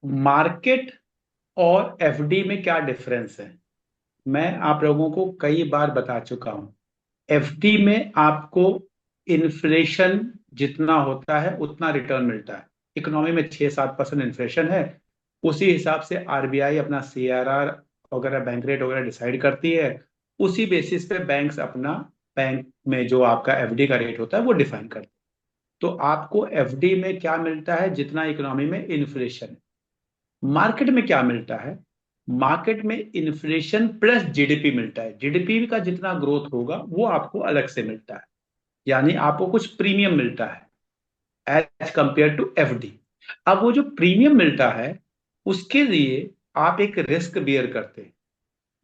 Market और FD में क्या डिफरेंस है? मैं आप लोगों को कई बार बता चुका हूं। एफडी में आपको इन्फ्लेशन जितना होता है उतना रिटर्न मिलता है। इकोनॉमी में 6-7% इन्फ्लेशन है, उसी हिसाब से आरबीआई अपना सीआरआर वगैरह, बैंक रेट वगैरह डिसाइड करती है। उसी बेसिस पे बैंक्स अपना, बैंक में जो आपका एफडी का रेट होता है वो डिफाइन करते हैं। तो आपको एफडी में क्या मिलता है? जितना इकोनॉमी में इन्फ्लेशन है। मार्केट में क्या मिलता है? मार्केट में इन्फ्लेशन प्लस जीडीपी मिलता है। जीडीपी का जितना ग्रोथ होगा वो आपको अलग से मिलता है, यानी आपको कुछ प्रीमियम मिलता है एज कंपेयर टू एफडी। अब वो जो प्रीमियम मिलता है उसके लिए आप एक रिस्क बियर करते हैं।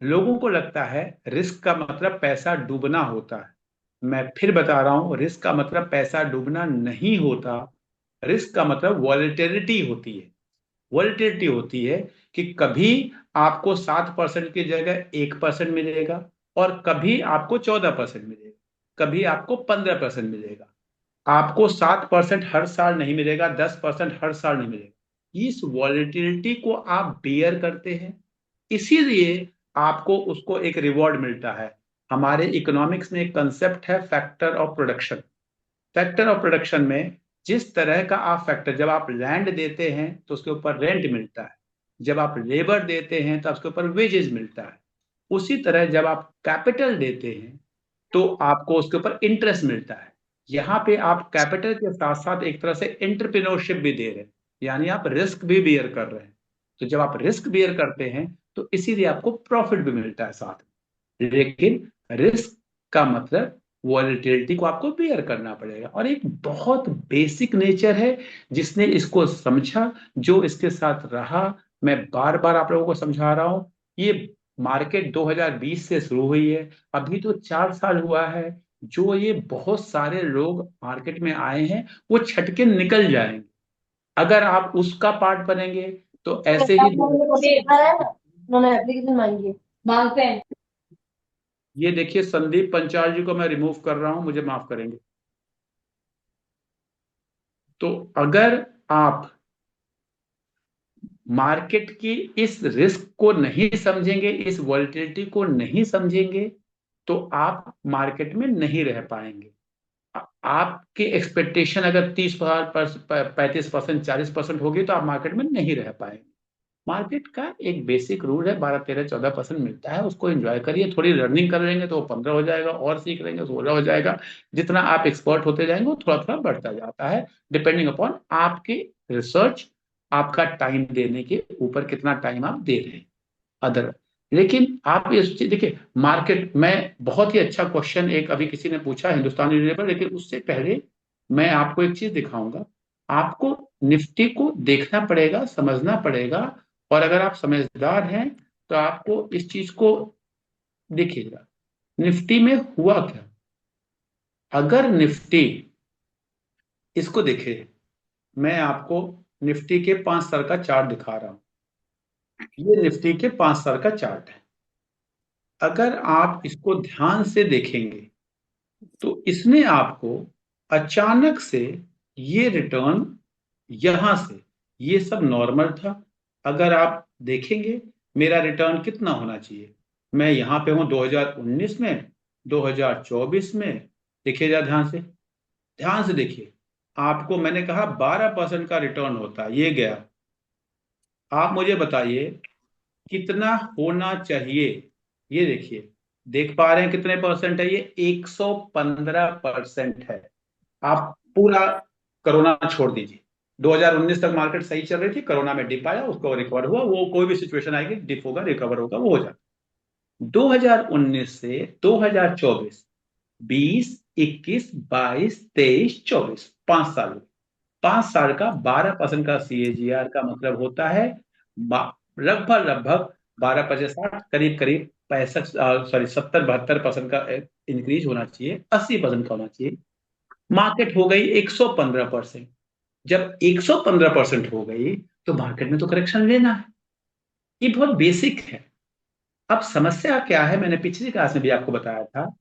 लोगों को लगता है रिस्क का मतलब पैसा डूबना होता है। मैं फिर बता रहा हूं, रिस्क का मतलब पैसा डूबना नहीं होता। रिस्क का मतलब वॉलेटिलिटी होती है। वोलेटिलिटी होती है कि कभी आपको 7% की जगह 1% मिलेगा, और कभी आपको 14% मिलेगा, कभी आपको 15% मिलेगा। आपको 7% हर साल नहीं मिलेगा, 10% हर साल नहीं मिलेगा। इस वॉलेटिलिटी को आप बेयर करते हैं, इसीलिए आपको उसको एक रिवॉर्ड मिलता है। हमारे इकोनॉमिक्स में एक कंसेप्ट है factor of production. Factor of production में जिस तरह का आप फैक्टर, जब आप लैंड देते हैं तो उसके ऊपर रेंट मिलता है, जब आप लेबर देते हैं तो उसके ऊपर वेजेस मिलता है, उसी तरह जब आप कैपिटल देते हैं तो आपको उसके ऊपर इंटरेस्ट मिलता है। यहाँ पे आप कैपिटल के साथ साथ एक तरह से एंटरप्रेन्योरशिप भी दे रहे हैं, यानी आप रिस्क भी बियर कर रहे हैं। तो जब आप रिस्क बियर करते हैं तो इसीलिए आपको प्रॉफिट भी मिलता है साथ में। लेकिन रिस्क का मतलब वॉलेटिलिटी को आपको बेयर करना पड़ेगा, और एक बहुत बेसिक नेचर है। जिसने इसको समझा, जो इसके साथ रहा, मैं बार बार आप लोगों को समझा रहा हूं। ये मार्केट 2020 से शुरू हुई है, अभी तो 4 साल हुआ है। जो ये बहुत सारे लोग मार्केट में आए हैं वो छटके निकल जाएंगे अगर आप उसका पार्ट बनेंगे। तो ऐसे ही उन्होंने एप्लीकेशन मांगी है, मांगते हैं। ये देखिए, संदीप पंचाल जी को मैं रिमूव कर रहा हूं, मुझे माफ करेंगे। तो अगर आप मार्केट की इस रिस्क को नहीं समझेंगे, इस वॉलिटिलिटी को नहीं समझेंगे, तो आप मार्केट में नहीं रह पाएंगे। आपके एक्सपेक्टेशन अगर 30%, 35%, 40% होगी तो आप मार्केट में नहीं रह पाएंगे। मार्केट का एक बेसिक रूल है, 12, 13, 14% मिलता है, उसको एंजॉय करिए। थोड़ी लर्निंग कर लेंगे तो वो 15 हो जाएगा, और सीख लेंगे तो 16 हो जाएगा। जितना आप एक्सपर्ट होते जाएंगे वो थोड़ा थोड़ा बढ़ता जाता है, डिपेंडिंग अपॉन आपकी रिसर्च, आपका टाइम देने के ऊपर कितना टाइम आप दे रहे हैं। अदर, लेकिन आप ये सोचिए, देखिए मार्केट में बहुत ही अच्छा क्वेश्चन एक अभी किसी ने पूछा हिंदुस्तान यूनिलीवर, लेकिन उससे पहले मैं आपको एक चीज दिखाऊंगा। आपको निफ्टी को देखना पड़ेगा, समझना पड़ेगा, और अगर आप समझदार हैं तो आपको इस चीज को देखिएगा। निफ्टी में हुआ क्या? अगर निफ्टी, इसको देखिए, मैं आपको निफ्टी के 5 साल का चार्ट दिखा रहा हूं। ये निफ्टी के 5 साल का चार्ट है। अगर आप इसको ध्यान से देखेंगे तो इसने आपको अचानक से ये रिटर्न, यहां से, ये सब नॉर्मल था। अगर आप देखेंगे मेरा रिटर्न कितना होना चाहिए, मैं यहां पे हूं 2019 में, 2024 में। देखिएगा ध्यान से, ध्यान से देखिए। आपको मैंने कहा 12% का रिटर्न होता है, ये गया। आप मुझे बताइए कितना होना चाहिए? ये देखिए, देख पा रहे हैं कितने परसेंट है? ये 115% है। आप पूरा कोरोना छोड़ दीजिए, 2019 तक मार्केट सही चल रही थी, कोरोना में डिप आया, उसको रिकवर हुआ। वो कोई भी सिचुएशन आएगी, डिप होगा, रिकवर होगा, वो हो जाता। 2019 से 2024, 20, 21, 22, 23, 24, 5 साल। 5 साल का 12% का सीएजीआर का मतलब होता है लगभग लगभग 12, 5, 60, करीब करीब 65, सॉरी 70, 72% का इंक्रीज होना चाहिए, 80% का होना चाहिए। मार्केट हो गई 115%। जब 115% हो गई तो मार्केट में तो करेक्शन लेना है। ये बहुत बेसिक है। अब समस्या क्या है, मैंने पिछली क्लास में भी आपको बताया था।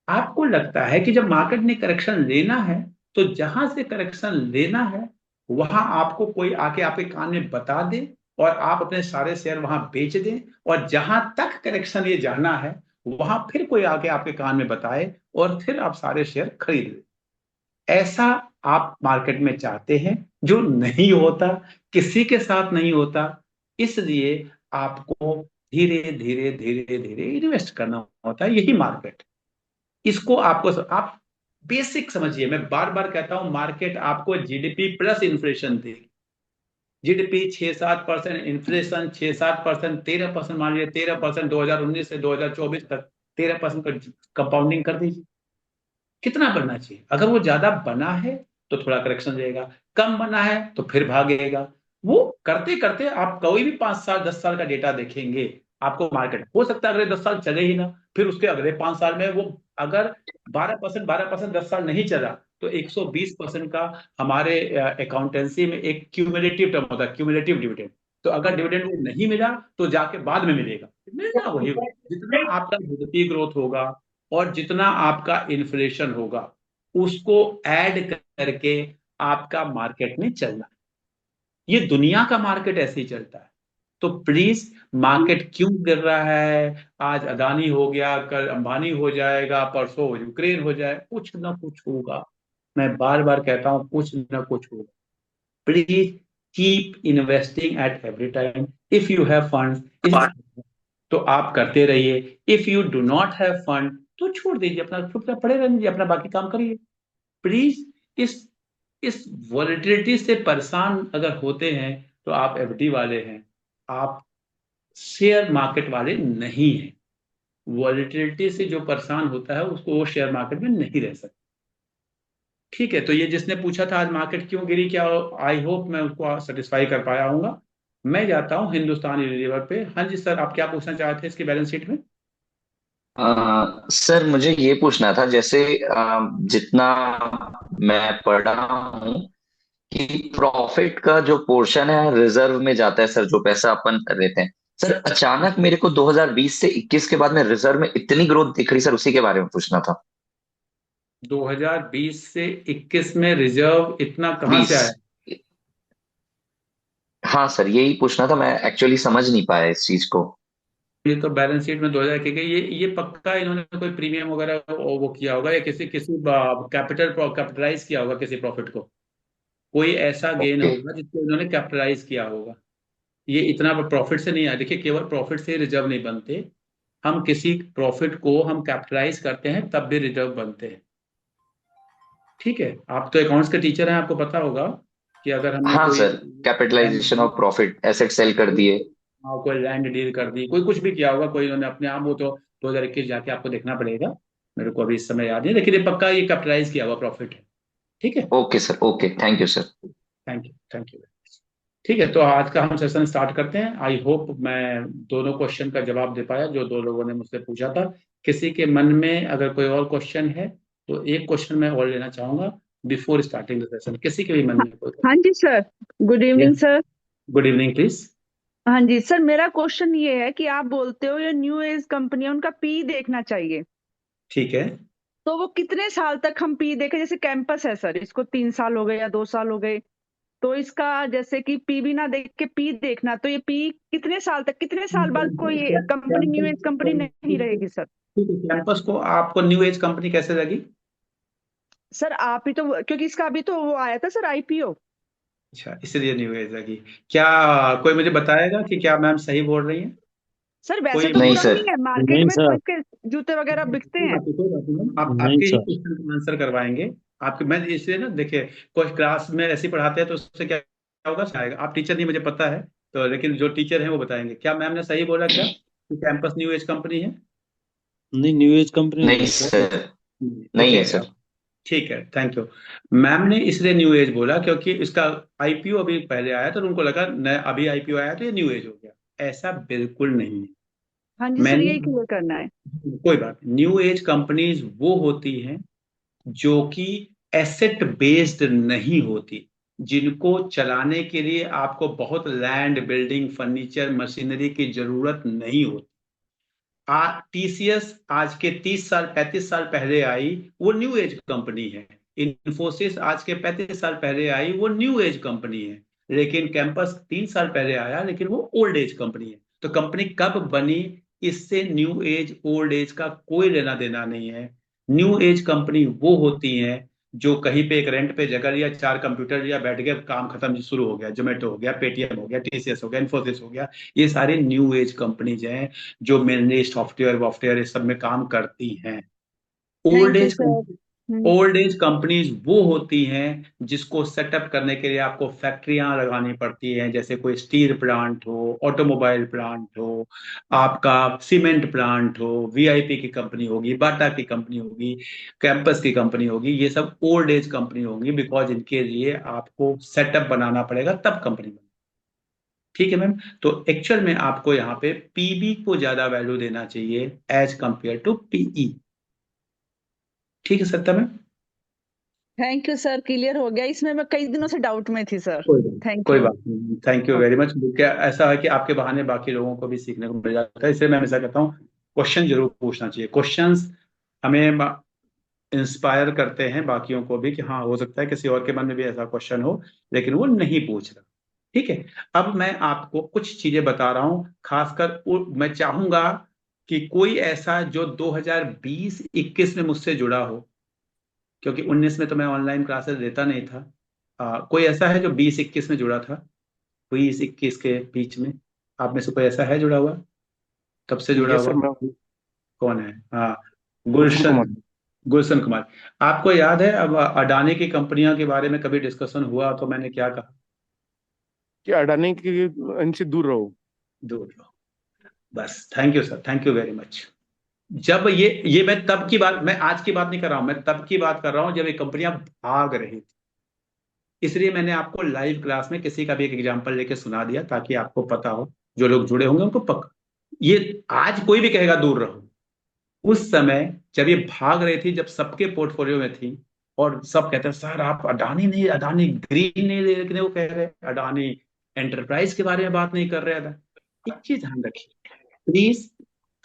आपको लगता है कि जब मार्केट ने करेक्शन लेना है तो जहां से करेक्शन लेना है वहां आपको कोई आके आपके कान में बता दे, और आप अपने सारे शेयर वहां बेच दें, और जहां तक करेक्शन ये जाना है वहां फिर कोई आके आपके कान में बताए और फिर आप सारे शेयर खरीद लें। ऐसा आप मार्केट में चाहते हैं, जो नहीं होता, किसी के साथ नहीं होता। इसलिए आपको धीरे धीरे धीरे धीरे इन्वेस्ट करना होता है, यही मार्केट। इसको आपको आप बेसिक समझिए, मैं बार बार कहता हूं, मार्केट आपको जीडीपी प्लस इन्फ्लेशन देगी। जीडीपी 6-7%, इन्फ्लेशन 6-7%, 13%, मान लीजिए 13% 2019 से 2024 तक 13% का कंपाउंडिंग कर दीजिए। कितना बनना चाहिए? अगर वो ज्यादा बना है तो थोड़ा करेक्शन रहेगा, कम बना है तो फिर भागेगा। वो करते करते आप कोई भी 5 साल 10 साल का डेटा देखेंगे, आपको मार्केट हो सकता है अगले 10 साल चले ही ना, फिर उसके अगले 5 साल में वो अगर 12% 10 साल नहीं चला तो 120% का हमारे अकाउंटेंसी में एक क्यूमुलेटिव टर्म होता है, क्यूमुलेटिव डिविडेंड। तो अगर डिविडेंड वो नहीं मिला तो जाके बाद में मिलेगा, मिलेगा वही। जितना आपका जीडीपी ग्रोथ होगा और जितना आपका इन्फ्लेशन होगा, उसको ऐड करके आपका मार्केट में चलना है। ये दुनिया का मार्केट ऐसे ही चलता है। तो प्लीज, मार्केट क्यों गिर रहा है, आज अदानी हो गया, कल अंबानी हो जाएगा, परसों यूक्रेन हो जाए, कुछ ना कुछ होगा। मैं बार बार कहता हूं, कुछ ना कुछ होगा। Please keep investing at every time. If you have fund, if तो आप करते रहिए। If you do not have fund तो छोड़ दीजिए, अपना चुपचाप पड़े रहने, अपना बाकी काम करिए। प्लीज, इस इस वॉलेटिलिटी से परेशान अगर होते हैं तो आप एफडी वाले हैं, आप शेयर मार्केट वाले नहीं हैं। वॉलेटिलिटी से जो परेशान होता है उसको वो शेयर मार्केट में नहीं रह सकता। ठीक है, तो ये जिसने पूछा था आज मार्केट क्यों गिरी, क्या आई होप मैं उसको सेटिस्फाई कर पाया हूँ। मैं जाता हूँ हिंदुस्तान यूनिलीवर पे। हाँ जी सर, आप क्या पूछना चाहते थे इसकी बैलेंस शीट में? सर मुझे ये पूछना था, जैसे जितना मैं पढ़ा हूँ कि प्रॉफिट का जो पोर्शन है रिजर्व में जाता है सर, जो पैसा अपन लेते हैं। सर अचानक मेरे को 2020 से 21 के बाद में रिजर्व में इतनी ग्रोथ दिख रही, सर उसी के बारे में पूछना था। 2020 से 21 में रिजर्व इतना कहाँ से 20। आया? हाँ सर, यही पूछना था, मैं एक्चुअली समझ नहीं पाया इस चीज को। ये तो बैलेंस शीट में 2000 के, ये पक्का इन्होंने कोई प्रीमियम वगैरह वो किया होगा, या किसी किसी कैपिटलाइज किया होगा किसी प्रॉफिट को। कोई ऐसा गेन ओके। होगा जिसको इन्होंने कैपिटलाइज किया होगा। ये इतना प्रॉफिट से नहीं आया। देखिए, केवल प्रॉफिट से रिजर्व नहीं बनते। हम किसी प्रॉफिट को हम कैपिटलाइज करते हैं तब भी रिजर्व बनते हैं। ठीक है, आप तो अकाउंट्स के टीचर हैं, आपको पता होगा कि अगर हमने हाँ कोई sir, capitalization of profit asset sale कर दिए। हाँ, कोई लैंड डील कर दी, कोई कुछ भी किया होगा, कोई उन्होंने अपने आप, वो तो 2021 जाके आपको देखना पड़ेगा। मेरे को अभी इस समय याद नहीं, लेकिन ये पक्का ये कैपिटलाइज किया हुआ प्रॉफिट है। ठीक है। Okay sir, okay, thank you sir. Thank you, thank you. ठीक है, तो आज का हम सेशन स्टार्ट करते हैं। आई होप मैं दोनों क्वेश्चन का जवाब दे पाया जो दो लोगों ने मुझसे पूछा था। किसी के मन में अगर कोई और क्वेश्चन है तो एक क्वेश्चन मैं और लेना चाहूंगा बिफोर स्टार्टिंग द सेशन। किसी के भी मन हाँ में कोई? हाँ जी sir. Good evening yes, sir. Good evening please. हाँ जी सर, मेरा क्वेश्चन ये है कि आप बोलते हो ये न्यू एज कंपनी है, उनका पी देखना चाहिए। ठीक है। तो वो कितने साल तक हम पी देखें? जैसे कैंपस है सर, इसको 3 साल हो गए या 2 साल हो गए, तो इसका जैसे कि पी भी ना देख के पी देखना, तो ये पी कितने साल तक, कितने साल बाद कोई कंपनी न्यू एज कंपनी नहीं रहेगी सर? ठीक है, कैंपस को आपको न्यू एज कंपनी कैसे लगी? सर आप ही तो, क्योंकि इसका अभी तो वो आया था सर, आईपीओ। अच्छा, इसलिए न्यू एज लगी। क्या कोई मुझे बताएगा कि क्या मैम सही बोल रही हैं? सर वैसे कोई तो नहीं बुरा सर। नहीं है, मार्केट नहीं में तो सर। इसके जूते वगैरह बिकते कोई हैं। बात नहीं, कोई बात नहीं। आप नहीं आपके ही सर। क्वेश्चन का आंसर करवाएंगे। आपके, मैं इसलिए ना, देखिए, कोई क्लास में ऐसे ही पढ़ाते हैं तो उससे क्या होगा आएगा। आप टीचर नहीं, मुझे पता है। तो लेकिन जो टीचर हैं वो बताएंगे, क्या मैम ने सही बोला क्या कि कैंपस न्यू एज कंपनी है? नहीं, न्यू एज कंपनी नहीं नहीं है सर। सर। नहीं ओके। है सर। ठीक है, थैंक यू। मैम ने इसलिए न्यू एज बोला क्योंकि इसका आईपीओ अभी पहले आया तो उनको लगा नया अभी आईपीओ आया तो ये न्यू एज हो गया। ऐसा बिल्कुल नहीं है। हाँ जी सर, मैंने, यही क्लियर करना है। कोई बात नहीं, न्यू एज कंपनीज वो होती हैं जो कि एसेट बेस्ड नहीं होती, जिनको चलाने के लिए आपको बहुत लैंड, बिल्डिंग, फर्नीचर, मशीनरी की जरूरत नहीं होती। टीसीएस आज के 30 साल 35 साल पहले आई, वो न्यू एज कंपनी है। इन्फोसिस आज के 35 साल पहले आई, वो न्यू एज कंपनी है। लेकिन कैंपस 3 साल पहले आया, लेकिन वो ओल्ड एज कंपनी है। तो कंपनी कब बनी, इससे न्यू एज ओल्ड एज का कोई लेना देना नहीं है। न्यू एज कंपनी वो होती है जो कहीं पे एक रेंट पे जगह लिया, 4 कंप्यूटर लिया, बैठ गया, काम खत्म, शुरू हो गया। जोमेटो हो गया, पेटीएम हो गया, टीसीएस हो गया, इन्फोसिस हो गया। ये सारी न्यू एज कंपनीज हैं जो मेनली सॉफ्टवेयर वॉफ्टवेयर इस सब में काम करती हैं। Old thank you age sir. Old age companies वो होती हैं जिसको सेटअप करने के लिए आपको फैक्ट्रियां लगानी पड़ती हैं, जैसे कोई स्टील प्लांट हो, ऑटोमोबाइल प्लांट हो, आपका सीमेंट प्लांट हो, वीआईपी की कंपनी होगी, बाटा की कंपनी होगी, कैंपस की कंपनी होगी। ये सब ओल्ड एज कंपनी होंगी, बिकॉज इनके लिए आपको सेटअप बनाना पड़ेगा तब कंपनी बनेगी। ठीक है मैम। तो एक्चुअल में आपको यहाँ पे पीबी को ज्यादा वैल्यू देना चाहिए एज कंपेयर टू पीई। ठीक है सत्ता ma'am. Thank you sir, clear हो गया। इसमें मैं कई दिनों से डाउट में थी सर। थैंक कोई यू। बात नहीं, थैंक यू वेरी मच। क्या ऐसा है कि आपके बहाने बाकी लोगों को भी सीखने को मिल जाता है, इसलिए मैं हमेशा कहता हूँ क्वेश्चन जरूर पूछना चाहिए। क्वेश्चंस हमें इंस्पायर करते हैं बाकियों को भी कि हाँ, हो सकता है किसी और के मन में भी ऐसा क्वेश्चन हो, लेकिन वो नहीं पूछ रहा। ठीक है। अब मैं आपको कुछ चीजें बता रहा हूँ, खासकर मैं चाहूंगा कि कोई ऐसा जो 2020-21 में मुझसे जुड़ा हो, क्योंकि 19 में तो मैं ऑनलाइन क्लासेस देता नहीं था। कोई ऐसा है जो 20-21 में जुड़ा था, 20-21 के बीच में? आप में से कोई ऐसा है जुड़ा हुआ, कब से जुड़ा यस सर, हुआ? मैं कौन है? हाँ, गुलशन गुलशन। कुमार। गुलशन कुमार। आपको याद है अब अडानी की कंपनियों के बारे में कभी डिस्कशन हुआ तो मैंने क्या कहा? कि अडानी की इनसे दूर रहो। दूर रहो। बस, thank you sir, thank you very much. जब ये मैं तब की बात, मैं आज की बात नहीं कर रहा हूं, मैं तब की बात कर रहा हूं जब ये कंपनियां भाग रही थी। इसलिए मैंने आपको लाइव क्लास में किसी का भी एक एग्जांपल लेके सुना दिया, ताकि आपको पता हो, जो लोग जुड़े होंगे उनको ये आज कोई भी कहेगा दूर रहो, उस समय जब ये भाग रही थी, जब सबके पोर्टफोलियो में थी, और सब कहते हैं सर आप अडानी नहीं, अडानी ग्रीन नहीं ले, लेकिन वो कह रहे अडानी एंटरप्राइज के बारे में बात नहीं कर रहे हैं। एक चीज ध्यान रखिए प्लीज,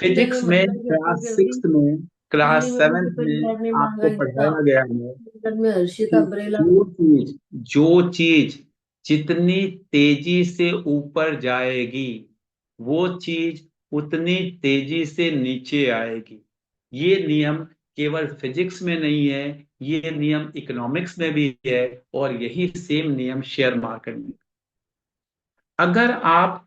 चलिए फिजिक्स में मंगल क्लास जल्दी जल्दी। 6 में, क्लास मम्मी मम्मी 7 को कोई में याद नहीं, आपको मांगलिकता पढ़ाया गया है मंगल में हर्षिता कि बरेला। जो चीज जितनी तेजी से ऊपर जाएगी, वो चीज उतनी तेजी से नीचे आएगी। ये नियम केवल फिजिक्स में नहीं है, ये नियम इकोनॉमिक्स में भी है, और यही सेम नियम शेयर मार्केट में। अगर आप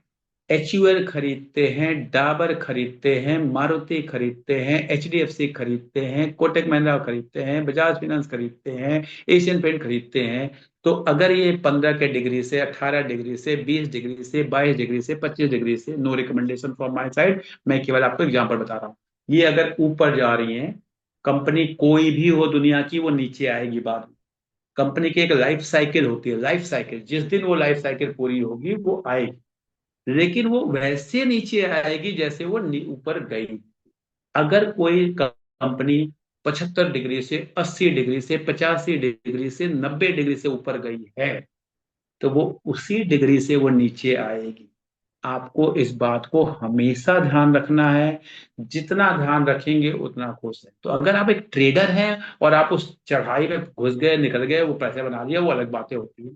HUL खरीदते हैं, डाबर खरीदते हैं, मारुति खरीदते हैं, HDFC खरीदते हैं, कोटक महिंद्रा खरीदते हैं, बजाज फाइनेंस खरीदते हैं, एशियन पेंट खरीदते हैं, तो अगर ये 15 के डिग्री से, 18 डिग्री से, 20 डिग्री से, 22 डिग्री से, 25 डिग्री से, no recommendation from my side, मैं केवल आपको एग्जांपल बता रहा हूँ, ये अगर ऊपर जा रही है, कंपनी कोई भी हो दुनिया की, वो नीचे आएगी बाद में। कंपनी की एक लाइफ साइकिल होती है, लाइफ साइकिल, जिस दिन वो लाइफ साइकिल पूरी होगी वो आएगी, लेकिन वो वैसे नीचे आएगी जैसे वो ऊपर गई। अगर कोई कंपनी 75 डिग्री से, 80 डिग्री से, 85 डिग्री से, 90 डिग्री से ऊपर गई है, तो वो उसी डिग्री से वो नीचे आएगी। आपको इस बात को हमेशा ध्यान रखना है, जितना ध्यान रखेंगे उतना खुश है। तो अगर आप एक ट्रेडर हैं और आप उस चढ़ाई में घुस गए, निकल गए, वो पैसे बना लिया, वो अलग बातें होती है।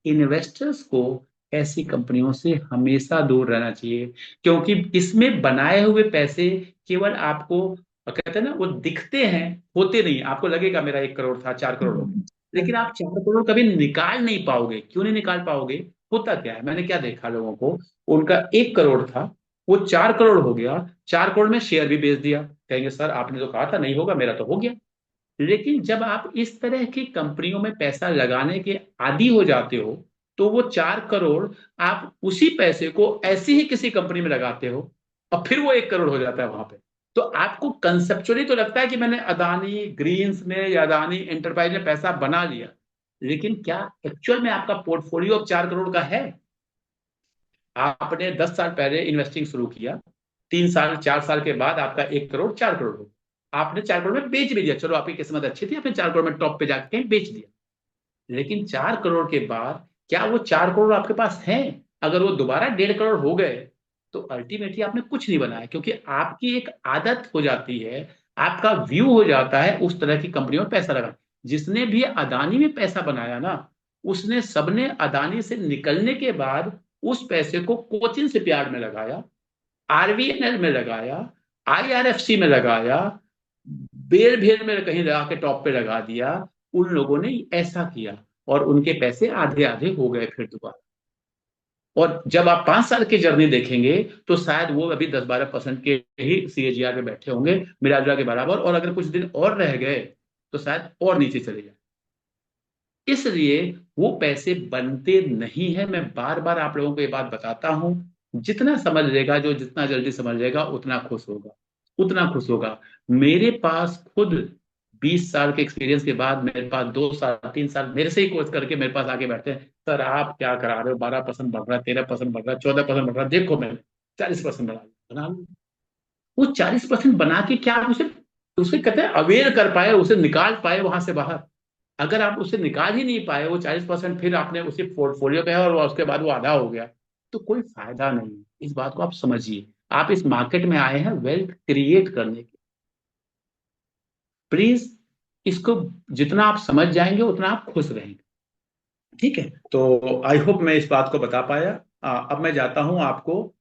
इन्वेस्टर्स को ऐसी कंपनियों से हमेशा दूर रहना चाहिए, क्योंकि इसमें बनाए हुए पैसे केवल आपको कहते हैं ना, वो दिखते हैं, होते नहीं। आपको लगेगा मेरा 1 करोड़ था, 4 करोड़ हो गया, लेकिन आप 4 करोड़ कभी निकाल नहीं पाओगे। क्यों नहीं निकाल पाओगे? होता क्या है, मैंने क्या देखा लोगों को, उनका 1 करोड़ था, वो 4 करोड़ हो गया, 4 करोड़ में शेयर भी बेच दिया। कहेंगे सर आपने तो कहा था नहीं होगा, मेरा तो हो गया। लेकिन जब आप इस तरह की कंपनियों में पैसा लगाने के आदी हो जाते हो, तो वो 4 करोड़ आप उसी पैसे को ऐसी ही किसी कंपनी में लगाते हो, और फिर वो 1 करोड़ हो जाता है वहां पे। तो आपको कंसेप्चुअली तो लगता है कि मैंने अदानी ग्रीन्स में या अदानी एंटरप्राइज में पैसा बना लिया, लेकिन क्या एक्चुअल में आपका पोर्टफोलियो अब 4 करोड़ का है? आपने 10 साल पहले इन्वेस्टिंग शुरू किया, 3 साल 4 साल के बाद आपका 1 करोड़ 4 करोड़ हो, आपने 4 करोड़ में बेच भी दिया। चलो आपकी किस्मत अच्छी थी, आपने 4 करोड़ में टॉप पे जाके कहीं बेच दिया, लेकिन 4 करोड़ के बाद क्या वो 4 करोड़ आपके पास हैं? अगर वो दोबारा 1.5 करोड़ हो गए, तो अल्टीमेटली आपने कुछ नहीं बनाया, क्योंकि आपकी एक आदत हो जाती है, आपका व्यू हो जाता है उस तरह की कंपनियों में पैसा लगा। जिसने भी अदानी में पैसा बनाया ना, उसने सबने अदानी से निकलने के बाद उस पैसे को कोचिन शिपयार्ड में लगाया, आरवीएनएल में लगाया, आईआरएफसी में लगाया, बेल भेल में कहीं लगा के टॉप पे लगा दिया। उन लोगों ने ऐसा किया और उनके पैसे आधे आधे हो गए फिर दोबारा। और जब आप 5 साल की जर्नी देखेंगे तो शायद वो अभी 10-12% के ही सीएजीआर में बैठे होंगे, मिराजुला के बराबर, और अगर कुछ दिन और रह गए तो शायद और नीचे चले जाए। इसलिए वो पैसे बनते नहीं है। मैं बार बार आप लोगों को ये बात बताता हूं, जितना समझ लेगा, जो जितना जल्दी समझ लेगा उतना खुश होगा, उतना खुश होगा। मेरे पास खुद 20 साल के एक्सपीरियंस के बाद मेरे पास 2 साल 3 साल मेरे से ही कोच करके मेरे पास आके बैठते हैं, सर आप क्या करा रहे हो, 12% बढ़ रहा है, 13% बढ़ रहा है, 14% बढ़ रहा है, देखो मैं 40% बना लूं। वो 40% बना के क्या आप उसे उसे कहते हैं अवेयर कर पाए, उसे निकाल पाए वहां से बाहर? अगर आप उसे निकाल ही नहीं पाए, वो 40% फिर आपने उसी पोर्टफोलियो का है और उसके बाद वो आधा हो गया, तो कोई फायदा नहीं। इस बात को आप समझिए। आप इस मार्केट में आए हैं वेल्थ क्रिएट करने के। प्लीज इसको जितना आप समझ जाएंगे उतना आप खुश रहेंगे। ठीक है, तो आई होप मैं इस बात को बता पाया। अब मैं जाता हूं आपको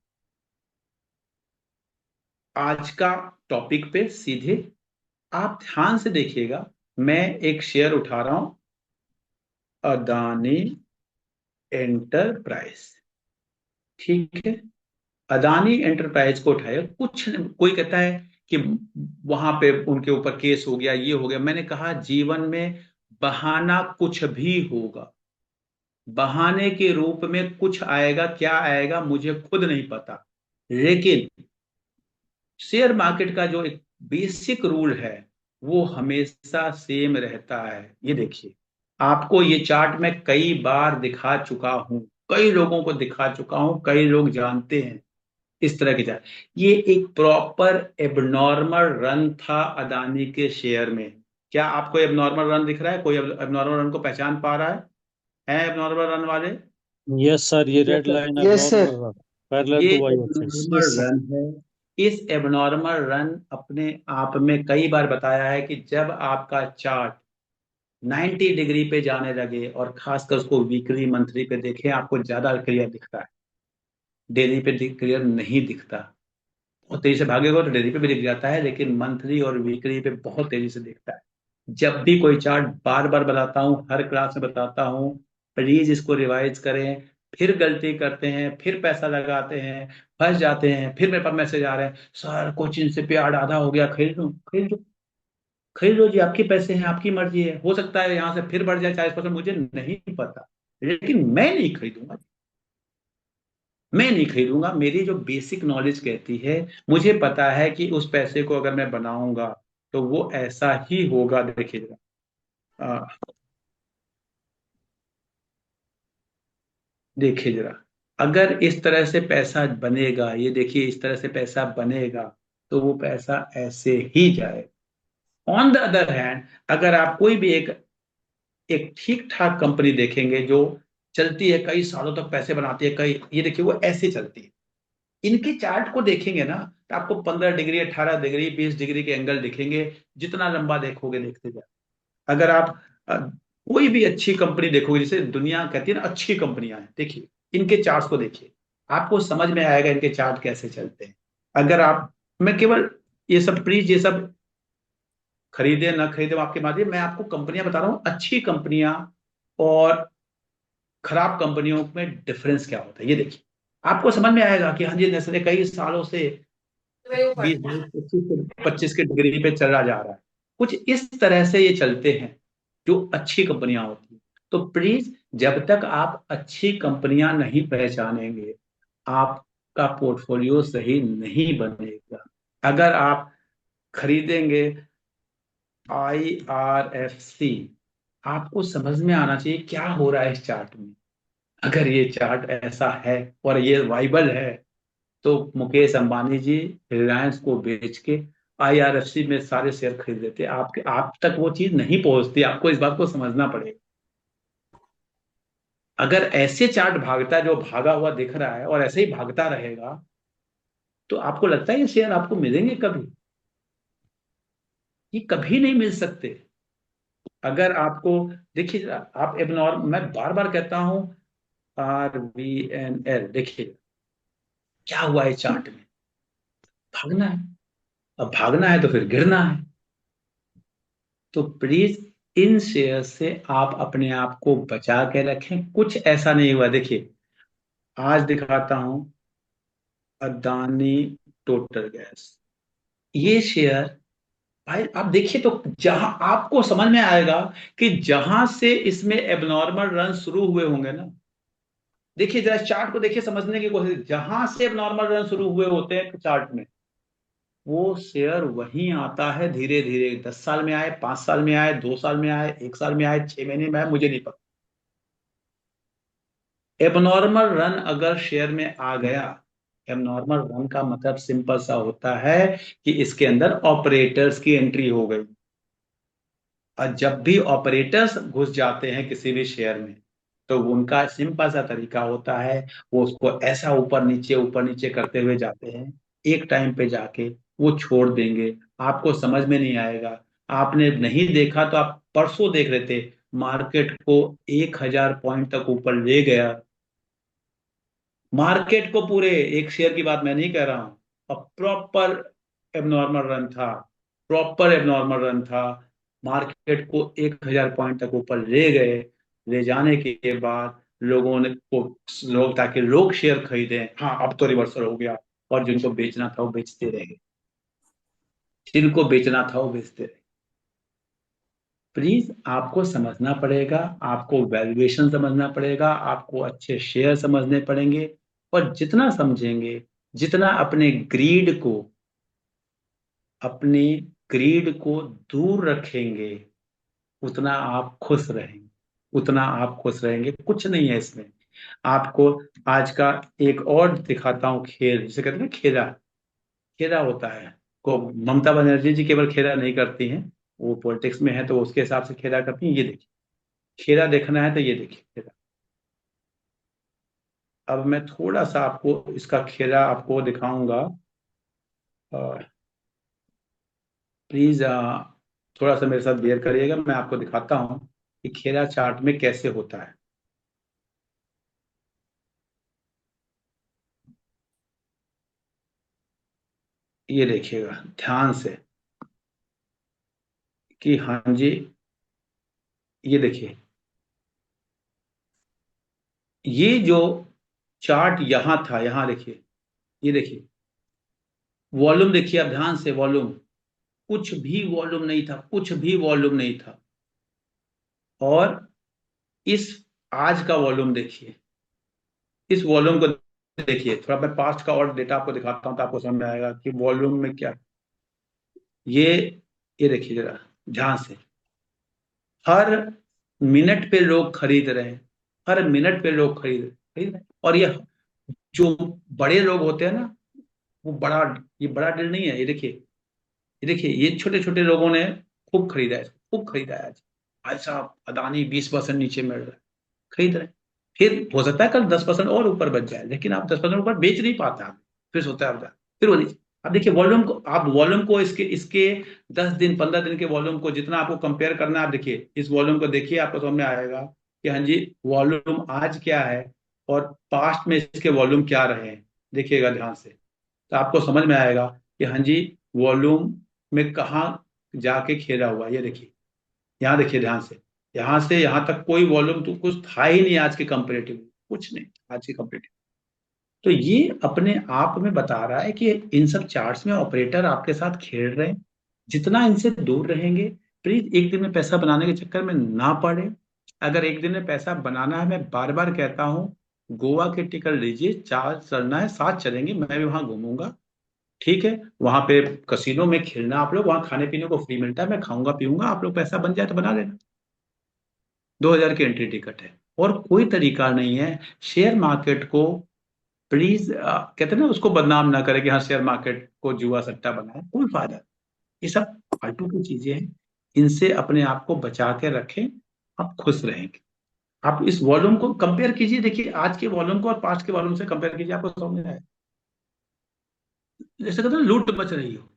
आज का टॉपिक पे सीधे। आप ध्यान से देखिएगा, मैं एक शेयर उठा रहा हूं, अदानी एंटरप्राइज। ठीक है, अदानी एंटरप्राइज को उठाया। कुछ कोई कहता है कि वहां पे उनके ऊपर केस हो गया, ये हो गया। मैंने कहा जीवन में बहाना कुछ भी होगा, बहाने के रूप में कुछ आएगा, क्या आएगा मुझे खुद नहीं पता, लेकिन शेयर मार्केट का जो एक बेसिक रूल है वो हमेशा सेम रहता है। ये देखिए, आपको ये चार्ट मैं कई बार दिखा चुका हूं, कई लोगों को दिखा चुका हूं, कई लोग जानते हैं इस तरह की चार्ट। ये एक प्रॉपर एबनॉर्मल रन था अदानी के शेयर में। क्या आपको एबनॉर्मल रन दिख रहा है? कोई एबनॉर्मल रन को पहचान पा रहा है एबनॉर्मल रन वाले? यस सर, ये yes red sir, line yes sir. Abnormal parallel ये to Y axis. Abnormal run है। इस एबनॉर्मल रन अपने आप में कई बार बताया है कि जब आपका चार्ट 90 डिग्री पे जाने लगे, और खासकर उसको वीकली मंथली पे देखें, आपको ज्यादा क्लियर दिखता है, डेली पे क्लियर नहीं दिखता। बहुत तेजी से भागेगा तो डेली पे भी दिख जाता है, लेकिन मंथली और वीकली पे बहुत तेजी से दिखता है। जब भी कोई चार्ट, बार बार बताता हूं, हर क्लास में बताता हूं, प्लीज इसको रिवाइज करें। फिर गलती करते हैं, फिर पैसा लगाते हैं, फंस जाते हैं, फिर मेरे पास मैसेज आ रहे हैं, सर कोचिंग से प्यार आधा हो गया, खरीद लो खरीद लो। खरीद लो जी, आपके पैसे हैं, आपकी मर्जी है। हो सकता है यहाँ से फिर बढ़ जाए 40%, मुझे नहीं पता, लेकिन मैं नहीं खरीदूंगा। मैं नहीं खरीदूंगा। मेरी जो बेसिक नॉलेज कहती है, मुझे पता है कि उस पैसे को अगर मैं बनाऊंगा तो वो ऐसा ही होगा। देखिए जरा, देखिए जरा, अगर इस तरह से पैसा बनेगा, ये देखिए इस तरह से पैसा बनेगा, तो वो पैसा ऐसे ही जाए। ऑन द अदर हैंड, अगर आप कोई भी एक एक ठीक ठाक कंपनी देखेंगे जो चलती है, कई सालों तक पैसे बनाती है, कई, ये देखिए वो ऐसे चलती है। इनके चार्ट को देखेंगे ना तो आपको 15 डिग्री, 18 डिग्री, 20 डिग्री के एंगल दिखेंगे। जितना लंबा देखोगे देखते जाए। अगर आप कोई भी अच्छी कंपनी देखोगे, जैसे दुनिया कहती है ना अच्छी कंपनियां हैं, देखिए इनके चार्ट्स को देखिए, आपको समझ में आएगा इनके चार्ट कैसे चलते हैं। अगर आप, मैं केवल ये सब, प्लीज ये सब खरीदे ना खरीदे आपके माध्यम, मैं आपको कंपनियां बता रहा हूं, अच्छी कंपनियां और खराब कंपनियों में डिफरेंस क्या होता है। ये देखिए, आपको समझ में आएगा कि हाँ जी नेस्ले कई सालों से 20 25 के डिग्री पे चला जा रहा है। कुछ इस तरह से ये चलते हैं जो अच्छी कंपनियां होती हैं। तो प्लीज, जब तक आप अच्छी कंपनियां नहीं पहचानेंगे, आपका पोर्टफोलियो सही नहीं बनेगा। अगर आप खरीदेंगे IRFC, आपको समझ में आना चाहिए क्या हो रहा है इस चार्ट में। अगर ये चार्ट ऐसा है और ये वाइबल है, तो मुकेश अंबानी जी रिलायंस को बेच के IRFC में सारे शेयर खरीद लेते। आपके आप तक वो चीज नहीं पहुंचती, आपको इस बात को समझना पड़ेगा। अगर ऐसे चार्ट भागता है, जो भागा हुआ दिख रहा है और ऐसे ही भागता रहेगा, तो आपको लगता है ये शेयर आपको मिलेंगे कभी? ये कभी नहीं मिल सकते। अगर आपको, देखिए आप एबनॉर्मल, मैं बार बार कहता हूं, RVNL देखिए क्या हुआ है चार्ट में। भागना है, अब भागना है तो फिर गिरना है। तो प्लीज इन शेयर से आप अपने आप को बचा के रखें। कुछ ऐसा नहीं हुआ। देखिए आज दिखाता हूं, अदानी टोटल गैस, ये शेयर, भाई आप देखिए तो जहां आपको समझ में आएगा कि जहां से इसमें एबनॉर्मल रन शुरू हुए होंगे ना, देखिए जरा चार्ट को देखिए, समझने की कोशिश, जहां से एबनॉर्मल रन शुरू हुए होते हैं चार्ट में, वो शेयर वहीं आता है धीरे धीरे। 10 साल में आए, 5 साल में आए, 2 साल में आए, 1 साल में आए, 6 महीने में आए, मुझे नहीं पता। एबनॉर्मल रन अगर शेयर में आ गया, एबनॉर्मल रन का मतलब सिंपल सा होता है कि इसके अंदर ऑपरेटर्स की एंट्री हो गई। और जब भी ऑपरेटर्स घुस जाते हैं किसी भी शेयर में, तो उनका सिंपल सा तरीका होता है, वो उसको ऐसा ऊपर नीचे करते हुए जाते हैं, एक टाइम पे जाके वो छोड़ देंगे। आपको समझ में नहीं आएगा। आपने नहीं देखा तो आप परसों देख रहे थे, मार्केट को 1,000 पॉइंट तक ऊपर ले गया। मार्केट को पूरे, एक शेयर की बात मैं नहीं कह रहा हूं। अब प्रॉपर एबनॉर्मल रन था, प्रॉपर एबनॉर्मल रन था। मार्केट को 1,000 पॉइंट तक ऊपर ले गए। ले जाने के बाद लोगों ने को, लोग, ताकि लोग शेयर खरीदें, हाँ अब तो रिवर्सल हो गया, और जिनको बेचना था वो बेचते रहे, जिनको बेचना था वो बेचते रहे। प्लीज आपको समझना पड़ेगा, आपको वैल्यूएशन समझना पड़ेगा, आपको अच्छे शेयर समझने पड़ेंगे। और जितना समझेंगे, जितना अपने ग्रीड को दूर रखेंगे, उतना आप खुश रहेंगे, उतना आप खुश रहेंगे। कुछ नहीं है इसमें। आपको आज का एक और दिखाता हूं खेल, जिसे कहते हैं ना खेला। खेला होता है को, ममता बनर्जी जी केवल खेला नहीं करती हैं, वो पॉलिटिक्स में है तो उसके हिसाब से खेला करती हैं। ये देखिए, खेला देखना है तो ये देखिए खेला। अब मैं थोड़ा सा आपको इसका खेला आपको दिखाऊंगा। प्लीज थोड़ा सा मेरे साथ बेयर करिएगा, मैं आपको दिखाता हूँ कि खेला चार्ट में कैसे होता है। ये देखिएगा ध्यान से कि हाँ जी, ये देखिए, ये जो चार्ट यहां था, यहां देखिए, ये देखिए वॉल्यूम, देखिए आप ध्यान से, वॉल्यूम, कुछ भी वॉल्यूम नहीं था, कुछ भी वॉल्यूम नहीं था। और इस आज का वॉल्यूम देखिए, इस वॉल्यूम को देखिए। थोड़ा मैं पास्ट का और डेटा आपको दिखाता हूं तो आपको समझ में आएगा कि वॉल्यूम में क्या। ये ये देखिए जरा ध्यान से, हर मिनट पे लोग खरीद रहे हैं, हर मिनट पे लोग खरीद रहे हैं। और ये जो बड़े लोग होते हैं ना, वो बड़ा, ये बड़ा डील नहीं है। ये देखिए ये छोटे छोटे लोगों ने खूब खरीदा है, खूब खरीदा है आज। भाई साहब अदानी 20% नीचे मिल रहा है, खरीद रहे हैं। फिर हो सकता है कल 10% और ऊपर बच जाए, लेकिन आप 10% ऊपर बेच नहीं पाते आप, फिर सोता है आपका, फिर वो नीचे। अब देखिए वॉल्यूम को, आप वॉल्यूम को इसके इसके 10 दिन 15 दिन के वॉल्यूम को जितना आपको कंपेयर करना है, आप देखिए इस वॉल्यूम को देखिए, आपको समझ में आएगा कि हाँ जी वॉल्यूम आज क्या है और पास्ट में इसके वॉल्यूम क्या रहे हैं। देखिएगा ध्यान से, तो आपको समझ में आएगा कि हाँ जी वॉल्यूम में कहाँ जाके खेला हुआ है। ये देखिए, यहाँ देखिए ध्यान से यहाँ तक कोई वॉल्यूम तो कुछ था ही नहीं आज के कंपेरेटिव, कुछ नहीं आज के कंपेरेटिव। तो ये अपने आप में बता रहा है कि इन सब चार्ट्स में ऑपरेटर आपके साथ खेल रहे हैं। जितना इनसे दूर रहेंगे, प्लीज एक दिन में पैसा बनाने के चक्कर में ना पड़े। अगर एक दिन में पैसा बनाना है, मैं बार बार कहता हूँ, गोवा के टिकट लीजिए, 4 चलना है, 7 चलेंगे, मैं भी वहां घूमूंगा। ठीक है, वहां पे कसिनो में खेलना आप लोग, वहां खाने पीने को फ्री मिलता है, मैं खाऊंगा पीऊंगा, आप लोग पैसा बन जाए तो बना लेना। 2,000 की एंट्री टिकट है, और कोई तरीका नहीं है। शेयर मार्केट को प्लीज, कहते हैं ना, उसको बदनाम ना करें कि हाँ शेयर मार्केट को जुआ सट्टा बनाए, कोई फायदा नहीं। ये सब फालतू की चीजें हैं, इनसे अपने आप को बचा के रखें, आप खुश रहेंगे। आप इस वॉल्यूम को कंपेयर कीजिए, देखिए आज के वॉल्यूम को और पास्ट के वॉल्यूम से कंपेयर कीजिए, आपको समझ में आएगा। जैसे कहते हैं ना, लूट मच रही हो।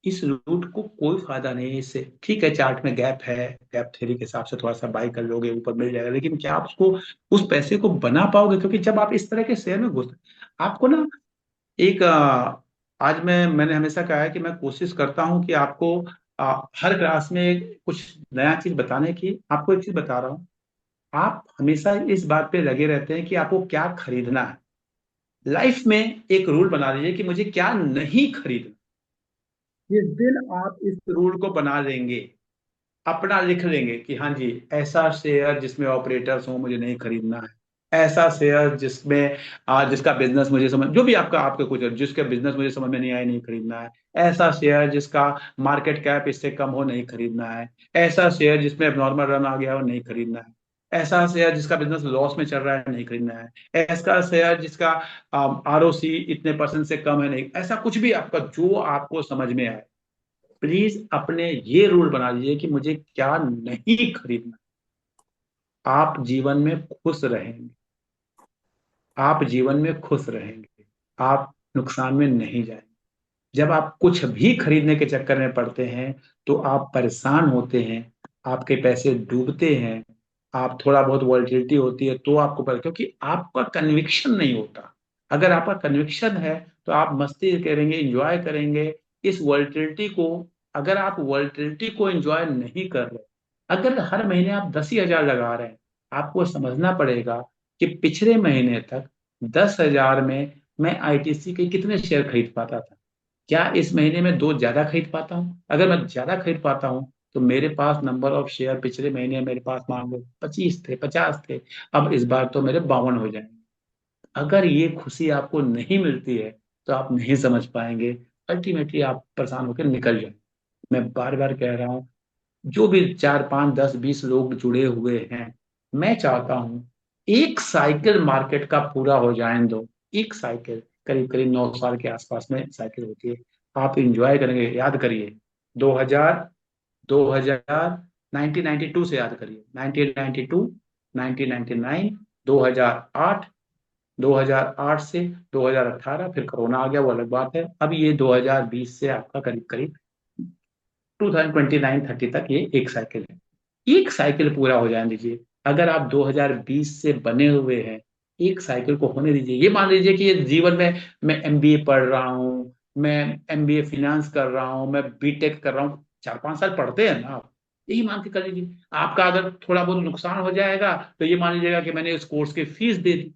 इस रूट को कोई फायदा नहीं है इससे। ठीक है, चार्ट में गैप है, गैप थ्योरी के हिसाब से थोड़ा सा बाई कर लोगे, ऊपर मिल जाएगा, लेकिन क्या आप उसको, उस पैसे को बना पाओगे? क्योंकि जब आप इस तरह के शेयर में घुस, आपको ना एक आज मैंने हमेशा कहा है कि मैं कोशिश करता हूं कि आपको हर क्लास में कुछ नया चीज बताने की। आपको एक चीज बता रहा हूँ, आप हमेशा इस बात पे लगे रहते हैं कि आपको क्या खरीदना है। लाइफ में एक रूल बना लीजिए कि मुझे क्या नहीं खरीदना। जिस दिन आप इस रूल को बना लेंगे, अपना लिख लेंगे कि हाँ जी, ऐसा शेयर जिसमें ऑपरेटर्स हो मुझे नहीं खरीदना है, ऐसा शेयर जिसमें जिसका बिजनेस मुझे समझ, जो भी आपका आपके कुछ जिसका बिजनेस मुझे समझ में नहीं आया नहीं खरीदना है, ऐसा शेयर जिसका मार्केट कैप इससे कम हो नहीं खरीदना है, ऐसा शेयर जिसमें नॉर्मल रन आ गया हो नहीं खरीदना है, ऐसा शेयर जिसका बिजनेस लॉस में चल रहा है नहीं खरीदना है, ऐसा शेयर जिसका आरओसी इतने परसेंट से कम है नहीं, ऐसा कुछ भी आपका जो आपको समझ में आए, प्लीज अपने ये रूल बना लीजिए कि मुझे क्या नहीं खरीदना। आप जीवन में खुश रहेंगे, आप जीवन में खुश रहेंगे, आप नुकसान में नहीं जाएंगे। जब आप कुछ भी खरीदने के चक्कर में पड़ते हैं तो आप परेशान होते हैं, आपके पैसे डूबते हैं, आप थोड़ा बहुत वॉलेटिलिटी होती है तो आपको पता, क्योंकि आपका कन्विक्शन नहीं होता। अगर आपका कन्विक्शन है तो आप मस्ती करेंगे, एंजॉय करेंगे इस वॉलेटिलिटी को। अगर आप वॉलेटिलिटी को एंजॉय नहीं कर रहे, अगर हर महीने आप 10 ही हजार लगा रहे हैं, आपको समझना पड़ेगा कि पिछले महीने तक 10 हजार में मैं आईटीसी के कितने शेयर खरीद पाता था। क्या इस महीने में दो ज्यादा खरीद पाता हूँ? अगर मैं ज्यादा खरीद पाता हूँ तो मेरे पास नंबर ऑफ शेयर पिछले महीने मेरे पास मान लो 25 थे, 50 थे, अब इस बार तो मेरे 52 हो जाएंगे। अगर ये खुशी आपको नहीं मिलती है तो आप नहीं समझ पाएंगे, अल्टीमेटली आप परेशान होकर निकल जाए। मैं बार बार कह रहा हूँ, जो भी 4, 5, 10, 20 लोग जुड़े हुए हैं, मैं चाहता हूँ एक साइकिल मार्केट का पूरा हो जाए दो। एक साइकिल करीब करीब 9 साल के आसपास में साइकिल होती है। आप इंजॉय करेंगे, याद करिए 2000, 2000, 1992 से याद करिए, 1992, 1999, 2008, 2008 से 2018, फिर कोरोना आ गया, वो अलग बात है। अब ये 2020 से आपका करीब करीब 2029-30 तक ये एक साइकिल है। एक साइकिल पूरा हो जाने दीजिए। अगर आप 2020 से बने हुए हैं, एक साइकिल को होने दीजिए। ये मान लीजिए कि ये जीवन में मैं एमबीए पढ़ रहा हूँ, मैं एमबीए फाइनेंस कर रहा हूँ, मैं बीटेक कर रहा हूँ, 4, 5 साल पढ़ते हैं ना आप, यही मान के कर लीजिए। आपका अगर थोड़ा बहुत नुकसान हो जाएगा तो ये मान लीजिएगा कि मैंने इस कोर्स की फीस दे दी,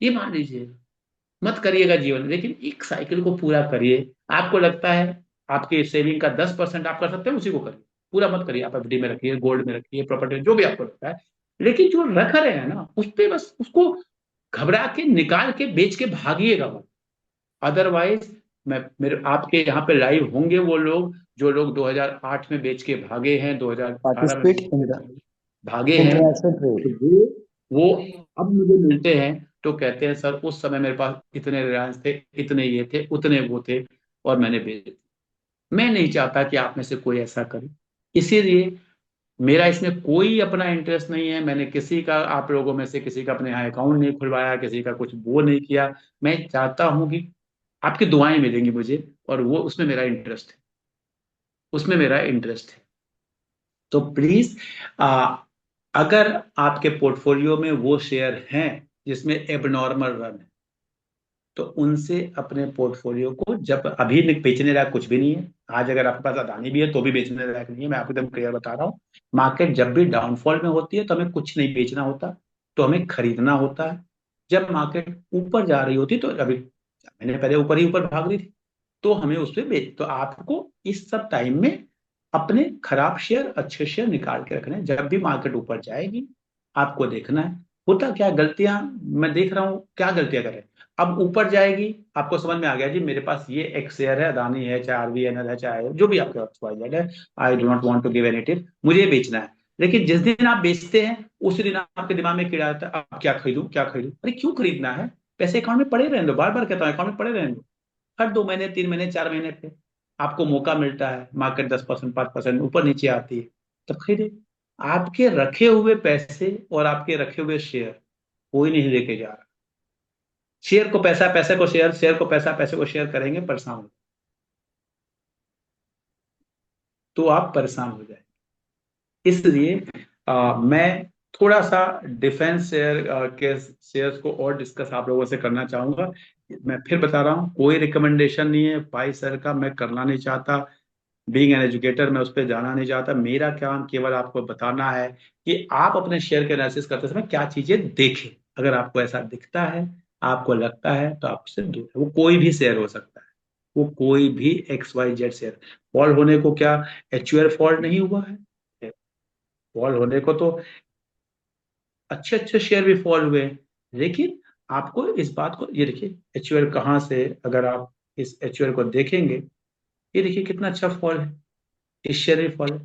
ये मान लीजिए। मत करिएगा जीवन में, लेकिन एक साइकिल को पूरा करिए। आपको लगता है आपके सेविंग का 10% आप कर सकते हैं, उसी को करिए, पूरा मत करिए। आप एफडी में रखिए, गोल्ड में रखिए, प्रॉपर्टी, जो भी आपको लगता है, लेकिन जो रख रहे हैं ना उस पे बस उसको घबरा के निकाल के बेच के भागिएगा मत। अदरवाइज मैं मेरे आपके यहाँ पे लाइव होंगे वो लोग जो लोग 2008 में बेच के भागे हैं, 2018 में participate बेच in के the भागे हैं, international trade. तो वो अब मुझे मिलते हैं तो कहते हैं सर उस समय मेरे पास इतने रिलायंस थे, इतने ये थे, उतने वो थे, और मैंने बेच दिए। मैं नहीं चाहता कि आप में से कोई ऐसा करे, इसीलिए मेरा इसमें कोई अपना इंटरेस्ट नहीं है। मैंने किसी का, आप लोगों में से किसी का अपने यहाँ अकाउंट नहीं खुलवाया, किसी का कुछ वो नहीं किया। मैं चाहता हूं कि आपकी दुआएं मिलेंगी मुझे, और वो उसमें मेरा इंटरेस्ट है, उसमें मेरा इंटरेस्ट है। तो प्लीज अगर आपके पोर्टफोलियो में वो शेयर हैं जिसमें एबनॉर्मल रन है, तो उनसे अपने पोर्टफोलियो को, जब अभी बेचने लायक कुछ भी नहीं है, आज अगर आपके पास अदानी भी है तो भी बेचने लायक नहीं है, मैं आपको एकदम क्लियर बता रहा हूँ। मार्केट जब भी डाउनफॉल में होती है तो हमें कुछ नहीं बेचना होता, तो हमें खरीदना होता है। जब मार्केट ऊपर जा रही होती, तो अभी मैंने पहले ऊपर ही ऊपर भाग रही थी, तो हमें उस पर बेच, तो आपको इस सब टाइम में अपने खराब शेयर अच्छे शेयर निकाल के रखने हैं। जब भी मार्केट ऊपर जाएगी आपको देखना है। होता क्या गलतियां मैं देख रहा हूँ, क्या गलतियां कर रहे हैं। अब ऊपर जाएगी, आपको समझ में आ गया जी मेरे पास ये एक शेयर है, अदानी है, चाहे आरवीएनएल है, चाहे जो भी आपके पास है, I do not want to give any tip, मुझे बेचना है। लेकिन जिस दिन आप बेचते हैं उसी दिन आपके दिमाग में कीड़ा आता है, अब क्या खरीदूं, क्या खरीदूं। अरे क्यों खरीदना है? पैसे अकाउंट में पड़े रहने दो, बार बार कहता हूँ अकाउंट में पड़े रहने दो। हर 2 महीने, 3 महीने, 4 महीने पे आपको मौका मिलता है, मार्केट 10%, 5% ऊपर नीचे आती है, तब खरीदे। आपके रखे हुए पैसे और आपके रखे हुए शेयर कोई नहीं लेके जा रहा। शेयर को पैसा, पैसे को शेयर, शेयर को पैसा, पैसे को शेयर करेंगे, परेशान हो। तो आप परेशान हो जाएंगे। इसलिए मैं थोड़ा सा डिफेंस शेयर के शेयर्स को और डिस्कस आप लोगों से करना चाहूंगा। मैं फिर बता रहा हूँ, कोई रिकमेंडेशन नहीं है भाई सर का, मैं करना नहीं चाहता। बीइंग एन एजुकेटर मैं उस पर जाना नहीं चाहता। मेरा काम केवल आपको बताना है कि आप अपने शेयर के एनालिसिस करते समय क्या चीजें देखें। अगर आपको ऐसा दिखता है, आपको लगता है, तो आप उससे दूर है। वो कोई भी शेयर हो सकता है, वो कोई भी XYZ शेयर। फॉल होने को क्या HUL फॉल नहीं हुआ है? फॉल होने को तो अच्छे अच्छे शेयर भी फॉल हुए हैं। लेकिन आपको इस बात को, ये देखिए HUL कहाँ से, अगर आप इस HUL को देखेंगे, ये देखिए कितना अच्छा फॉल है, इस शेयर में फॉल है।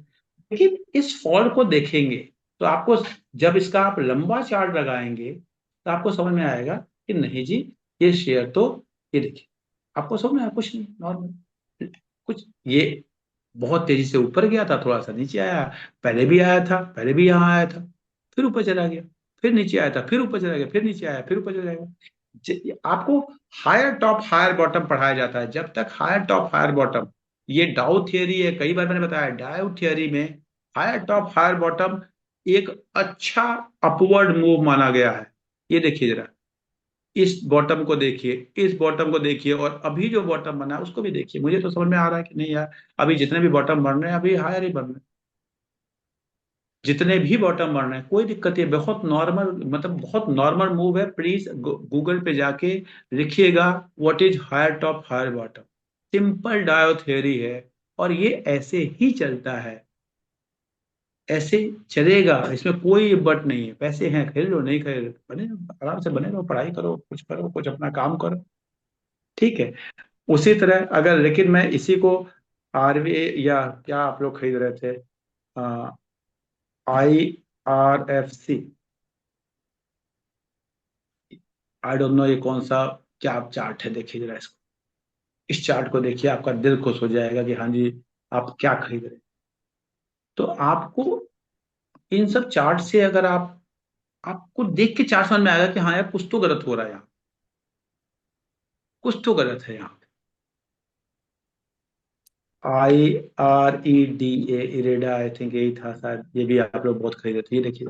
लेकिन इस फॉल को देखेंगे तो आपको, जब इसका आप लंबा चार्ट लगाएंगे तो आपको समझ में आएगा कि नहीं जी, ये शेयर तो, ये देखिए आपको समझ में आया कुछ नहीं, नॉर्मल कुछ, ये बहुत तेजी से ऊपर गया था, थोड़ा सा नीचे आया, पहले भी आया था, पहले भी यहाँ आया था, फिर ऊपर चला गया, फिर नीचे आया था, फिर ऊपर चला गया, फिर नीचे आया, फिर ऊपर चला गया। आपको हायर टॉप हायर बॉटम पढ़ाया जाता है। जब तक हायर टॉप हायर बॉटम, ये डाउ थियरी है, कई बार मैंने बताया, डाउ थियरी में हायर टॉप हायर बॉटम एक अच्छा अपवर्ड मूव माना गया है। ये देखिए जरा, इस बॉटम को देखिए, इस बॉटम को देखिए, और अभी जो बॉटम बना है उसको भी देखिए। मुझे तो समझ में आ रहा है कि नहीं यार, अभी जितने भी बॉटम बन रहे हैं अभी हायर ही बन रहे हैं, जितने भी बॉटम बन रहे हैं कोई दिक्कत नहीं, बहुत नॉर्मल, मतलब बहुत नॉर्मल मूव है। प्लीज गूगल पे जाके लिखिएगा what is higher top higher bottom, simple Dow theory है, और ये ऐसे ही चलता है, ऐसे चलेगा, इसमें कोई बट नहीं है। पैसे हैं, खरीद लो, नहीं खरीद बने आराम से बने रहो, पढ़ाई करो, कुछ अपना काम करो, ठीक है। उसी तरह अगर, लेकिन मैं इसी को RV, या क्या आप लोग खरीद रहे थे, IRFC, आई डोंट नो ये कौन सा क्या चार्ट है, देखिए जरा इसको, इस चार्ट को देखिए, आपका दिल खुश हो जाएगा कि हाँ जी आप क्या खरीद रहे हैं। तो आपको इन सब चार्ट से, अगर आपको देख के चार्ट समझ में आएगा कि हाँ यार कुछ तो गलत हो रहा है यहाँ, कुछ तो गलत है यहाँ। IREDA, इरेडा, आई थिंक यही था शायद, ये भी आप लोग बहुत खरीदे थे। ये देखिए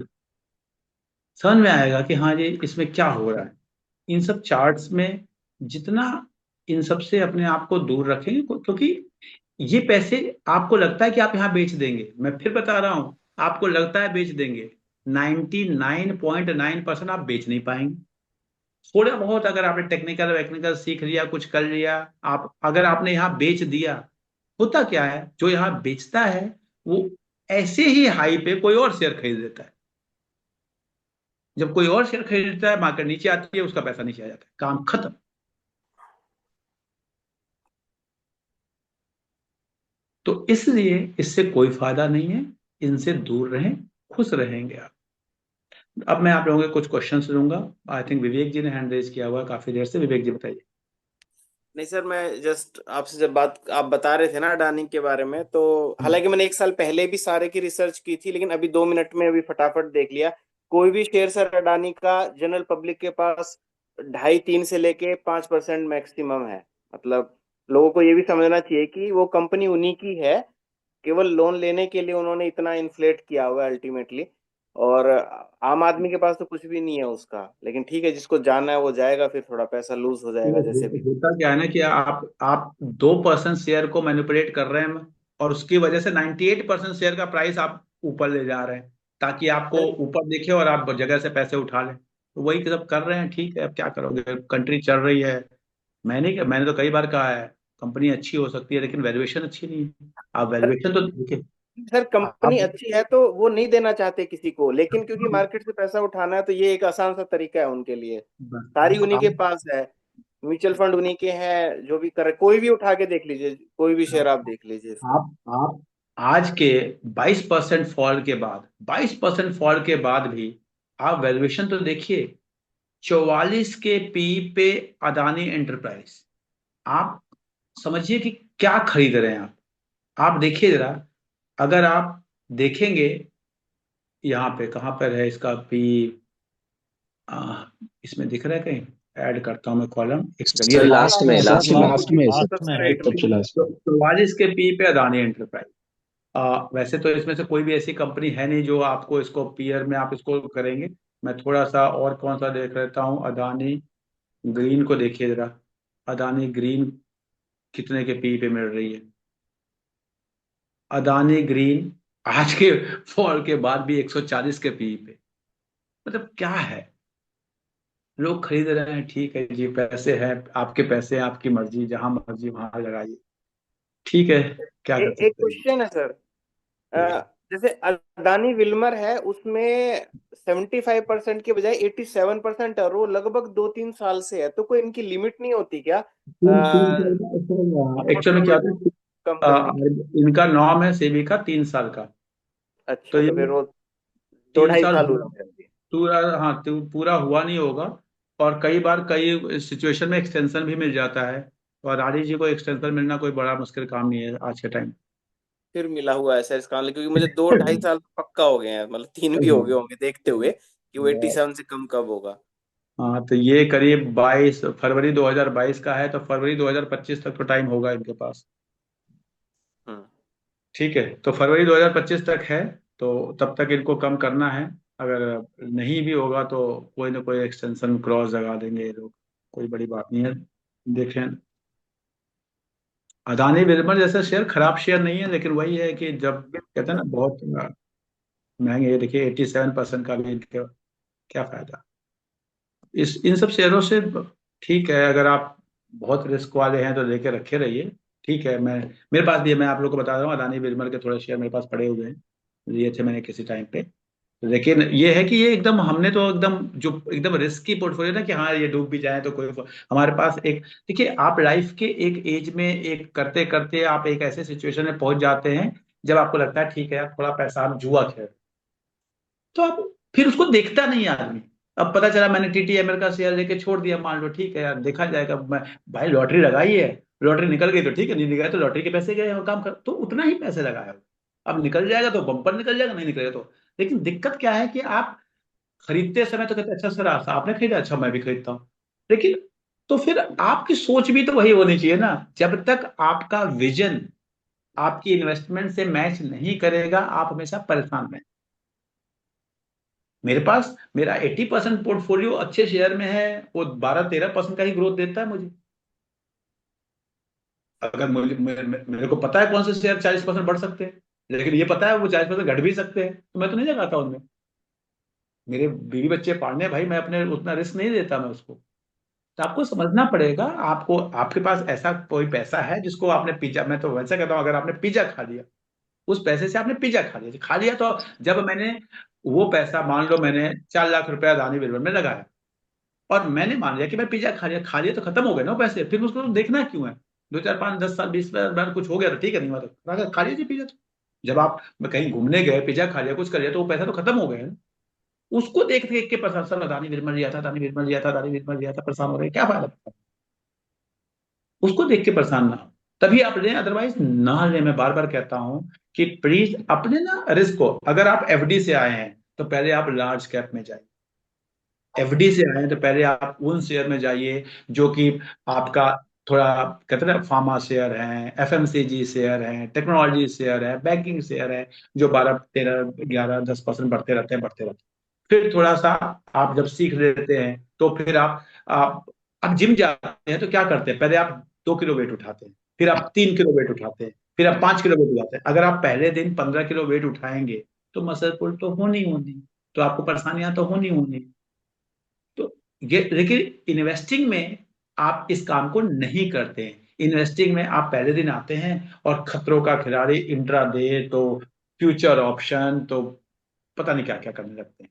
समझ में आएगा कि हाँ ये इसमें क्या हो रहा है। इन सब चार्ट्स में जितना इन सब से अपने आप को दूर रखेंगे, क्योंकि ये पैसे आपको लगता है कि आप यहाँ बेच देंगे, मैं फिर बता रहा हूं, आपको लगता है बेच देंगे, 99.9% आप बेच नहीं पाएंगे। थोड़ा बहुत अगर आपने टेक्निकल वैक्निकल सीख लिया, कुछ कर लिया, आप अगर आपने यहाँ बेच दिया, होता क्या है, जो यहाँ बेचता है वो ऐसे ही हाई पे कोई और शेयर खरीद लेता है। जब कोई और शेयर खरीदता है, मार्केट नीचे आती है, उसका पैसा नीचे आ जाता है, काम खत्म। तो इसलिए इससे कोई फायदा नहीं है, इनसे दूर रहें, खुश रहेंगे आप। अब मैं आप लोगों के कुछ क्वेश्चन लूंगा। आई थिंक विवेक जी ने हैंड रेज किया हुआ है काफी देर से। विवेक जी बताइए। नहीं सर, मैं जस्ट आपसे जब बात आप बता रहे थे ना अडानी के बारे में, तो हालांकि मैंने एक साल पहले भी सारे की रिसर्च की थी, लेकिन अभी 2 मिनट में अभी फटाफट देख लिया। कोई भी शेयर सर अडानी का जनरल पब्लिक के पास 2.5-3 से लेके 5% मैक्सिमम है। मतलब लोगों को ये भी समझना चाहिए कि वो कंपनी उन्हीं की है, केवल लोन लेने के लिए उन्होंने इतना इन्फ्लेट किया हुआ है अल्टीमेटली। और आम आदमी के पास तो कुछ भी नहीं है उसका। लेकिन ठीक है, जिसको जाना है वो जाएगा, फिर थोड़ा पैसा लूज हो जाएगा जैसे भी। होता क्या है ना कि आप 2% शेयर को मैनिपुलेट कर रहे हैं, और उसकी वजह से 98% शेयर का प्राइस आप ऊपर ले जा रहे हैं, ताकि आपको ऊपर दिखे और आप जगह से पैसे उठा लें। तो वही सब कर रहे हैं, ठीक है, अब क्या करोगे, कंट्री चल रही है। मैंने तो कई बार कहा है, कंपनी अच्छी हो सकती है लेकिन वैल्यूएशन अच्छी नहीं है। आप वैल्यूएशन तो देखिए। सर कंपनी आप अच्छी है तो वो नहीं देना चाहते किसी को, लेकिन क्योंकि मार्केट से पैसा उठाना है तो ये एक आसान सा तरीका है उनके लिए। सारी उन्हीं के पास है, म्यूचुअल फंड उन्हीं के हैं, जो भी करे कोई भी उठा के देख लीजिए, कोई भी शेयर आप देख लीजिए इसका। आप आज के 22% फॉल के बाद, 22% फॉल के बाद भी आप वैल्यूएशन तो देखिए, 44 के पी पे अदानी एंटरप्राइज। आप समझिए कि क्या खरीद रहे हैं आप देखिए जरा, अगर आप देखेंगे यहाँ पे, कहाँ पर है इसका पी, इसमें दिख रहा है कहीं, ऐड करता हूं मैं कॉलम, एक सेकंड, ये सर रहा, लास्ट में, लास्ट में। लास्ट में है सर। सबसे हाँ, राइट सबसे में। लास्ट। 44 के पी पे अदानी एंटरप्राइज। वैसे तो इसमें से कोई भी ऐसी कंपनी है नहीं जो आपको इसको पीयर में आप इसको करेंगे। मैं थोड़ा सा और कौन सा देख लेता हूँ, अदानी ग्रीन को देखिए जरा। अदानी ग्रीन कितने के पी पे मिल रही है? अदानी ग्रीन आज के फॉल के बाद भी 140 के पी पे। मतलब क्या है, लोग खरीद रहे हैं, ठीक है जी, पैसे हैं, आपके पैसे हैं, आपकी मर्जी, जहां मर्जी वहां लगाइए, ठीक है, क्या कर एक सकते हैं। क्वेश्चन है सर। जैसे अदानी विल्मर है, उसमें 75% के बजाय 87% है, और वो लगभग 2-3 साल से है, तो कोई इनकी लिमिट नहीं होती क्या एक्चुअल में क्या होता है, कम करने की? इनका नॉर्म है सेबी का 3 साल का। तो अच्छा, ये तो फिर वो दो तीन ढाई साल साल हुआ, हुए हैं। पूरा, हाँ, तो पूरा हुआ नहीं होगा। और कई बार कई सिचुएशन में एक्सटेंशन भी मिल जाता है। और रानी जी को एक्सटेंशन मिलना कोई बड़ा मुश्किल काम नहीं है आज के टाइम। फिर मिला हुआ है सर इसका मतलब, क्योंकि मुझे 2-2.5 साल पक्का हो गए हैं, मतलब 3 भी हो गए होंगे देखते हुए कि वो 87 से कम कब होगा। हाँ, तो ये करीब 22 फरवरी 2022 का है, तो फरवरी 2025 तक तो टाइम होगा इनके पास। हम्म। ठीक है, तो फरवरी 2025 तक है, तो तब तक इनको कम करना है। अगर नहीं भी होगा तो कोई ना कोई एक्सटेंशन क्रॉस लगा देंगे ये लोग, कोई बड़ी बात नहीं है। देखें, अदानी विल्मर जैसा शेयर खराब शेयर नहीं है, लेकिन वही है कि जब कहते हैं ना बहुत महंगे, ये देखिए 87% का भी इनके, क्या फायदा इस इन सब शेयरों से। ठीक है, अगर आप बहुत रिस्क वाले हैं तो लेके रखे रहिए। ठीक है, मैं, मेरे पास भी है, मैं आप लोग को बता रहा हूँ, अदानी विल्मर के थोड़े शेयर मेरे पास पड़े हुए हैं, लिए थे मैंने किसी टाइम पे। लेकिन ये है कि ये एकदम, हमने तो एकदम जो एकदम रिस्की पोर्टफोलियो ना, कि हाँ ये डूब भी जाए तो कोई, हमारे पास एक, देखिए आप लाइफ के एक एज में एक करते करते आप एक ऐसे सिचुएशन में पहुंच जाते हैं जब आपको लगता है ठीक है यार थोड़ा पैसा हम जुआ खेल, तो आप फिर उसको देखता नहीं है आदमी। अब पता चला मैंने टीटीएमएल का शेयर लेके छोड़ दिया, मान लो ठीक है यार देखा जाएगा, मैं, भाई लॉटरी लगाई है, लॉटरी निकल गई तो ठीक है, नहीं निकला तो लॉटरी के पैसे गए और काम कर, तो उतना ही पैसे लगाया। अब निकल जाएगा तो बम्पर निकल जाएगा, नहीं निकलेगा तो। लेकिन दिक्कत क्या है कि आप खरीदते समय तो कहते हैं, अच्छा सर आपने खरीदा, अच्छा मैं भी खरीदता हूँ। लेकिन तो फिर आपकी सोच भी तो वही होनी चाहिए ना। जब तक आपका विजन आपकी इन्वेस्टमेंट से मैच नहीं करेगा, आप हमेशा परेशान रहें। मेरे पास मेरा 80% पोर्टफोलियो अच्छे शेयर में है, वो 12-13% का ही ग्रोथ देता है मुझे। अगर मेरे को पता है कौन से शेयर 40% बढ़ सकते हैं, लेकिन ये पता है वो 40% घट भी सकते हैं, तो मैं तो नहीं लगाता उनमें। मेरे बीवी बच्चे पालने हैं भाई, मैं अपने उतना रिस्क नहीं देता मैं उसको। तो आपको समझना पड़ेगा, आपको, आपके पास ऐसा कोई पैसा है जिसको आपने पिज्जा, मैं तो वैसे कहता हूँ, अगर आपने पिज्जा खा लिया, उस पैसे से आपने पिज्जा खा लिया, तो जब मैंने वो पैसा, मान लो मैंने 4 लाख रुपया अदानी बिरबल में लगाया, और मैंने मान लिया कि मैं पिज्जा खा लिया तो खत्म हो गए ना वो पैसे, फिर उसको देखना क्यों है? 2 4 5 10 साल 20 बार कुछ हो गया तो ठीक है, नहीं हुआ तो खा लीजिए पिज्जा। तो जब आप कहीं घूमने गए, पिज्जा खा लिया, कुछ कर लिया, तो वो पैसा तो खत्म हो गया है। उसको देख देख के परेशान, सर अदानी विरमर लिया था, अदानी विरमर लिया था, अदानी विरमर लिया था, परेशान हो रहे हैं, क्या फायदा? उसको देख के परेशान ना हो, तभी आप लें, अदरवाइज ना लें। मैं बार बार कहता हूं कि प्लीज अपने ना रिस्क को, अगर आप एफडी से आए हैं तो पहले आप लार्ज कैप में जाइए। एफडी से आए हैं तो पहले आप उन शेयर में जाइए जो कि आपका थोड़ा, कहते हैं ना, फार्मा शेयर हैं, एफएमसीजी शेयर हैं, टेक्नोलॉजी शेयर है, बैंकिंग शेयर है, जो 12 13 11 10% बढ़ते रहते हैं। फिर थोड़ा सा आप जब सीख लेते हैं तो फिर आप जिम जाते हैं तो क्या करते हैं, पहले आप 2 किलो वेट उठाते हैं, फिर आप 3 किलो वेट उठाते हैं, फिर आप 5 किलो वेट उठाते हैं। अगर आप पहले दिन 15 किलो वेट उठाएंगे तो मसल पुल तो होनी होनी, तो आपको परेशानियां तो होनी होनी। तो ये लेकिन इन्वेस्टिंग में आप इस काम को नहीं करते हैं। इन्वेस्टिंग में आप पहले दिन आते हैं और खतरों का खिलाड़ी, इंट्राडे तो फ्यूचर ऑप्शन तो पता नहीं क्या क्या करने लगते हैं।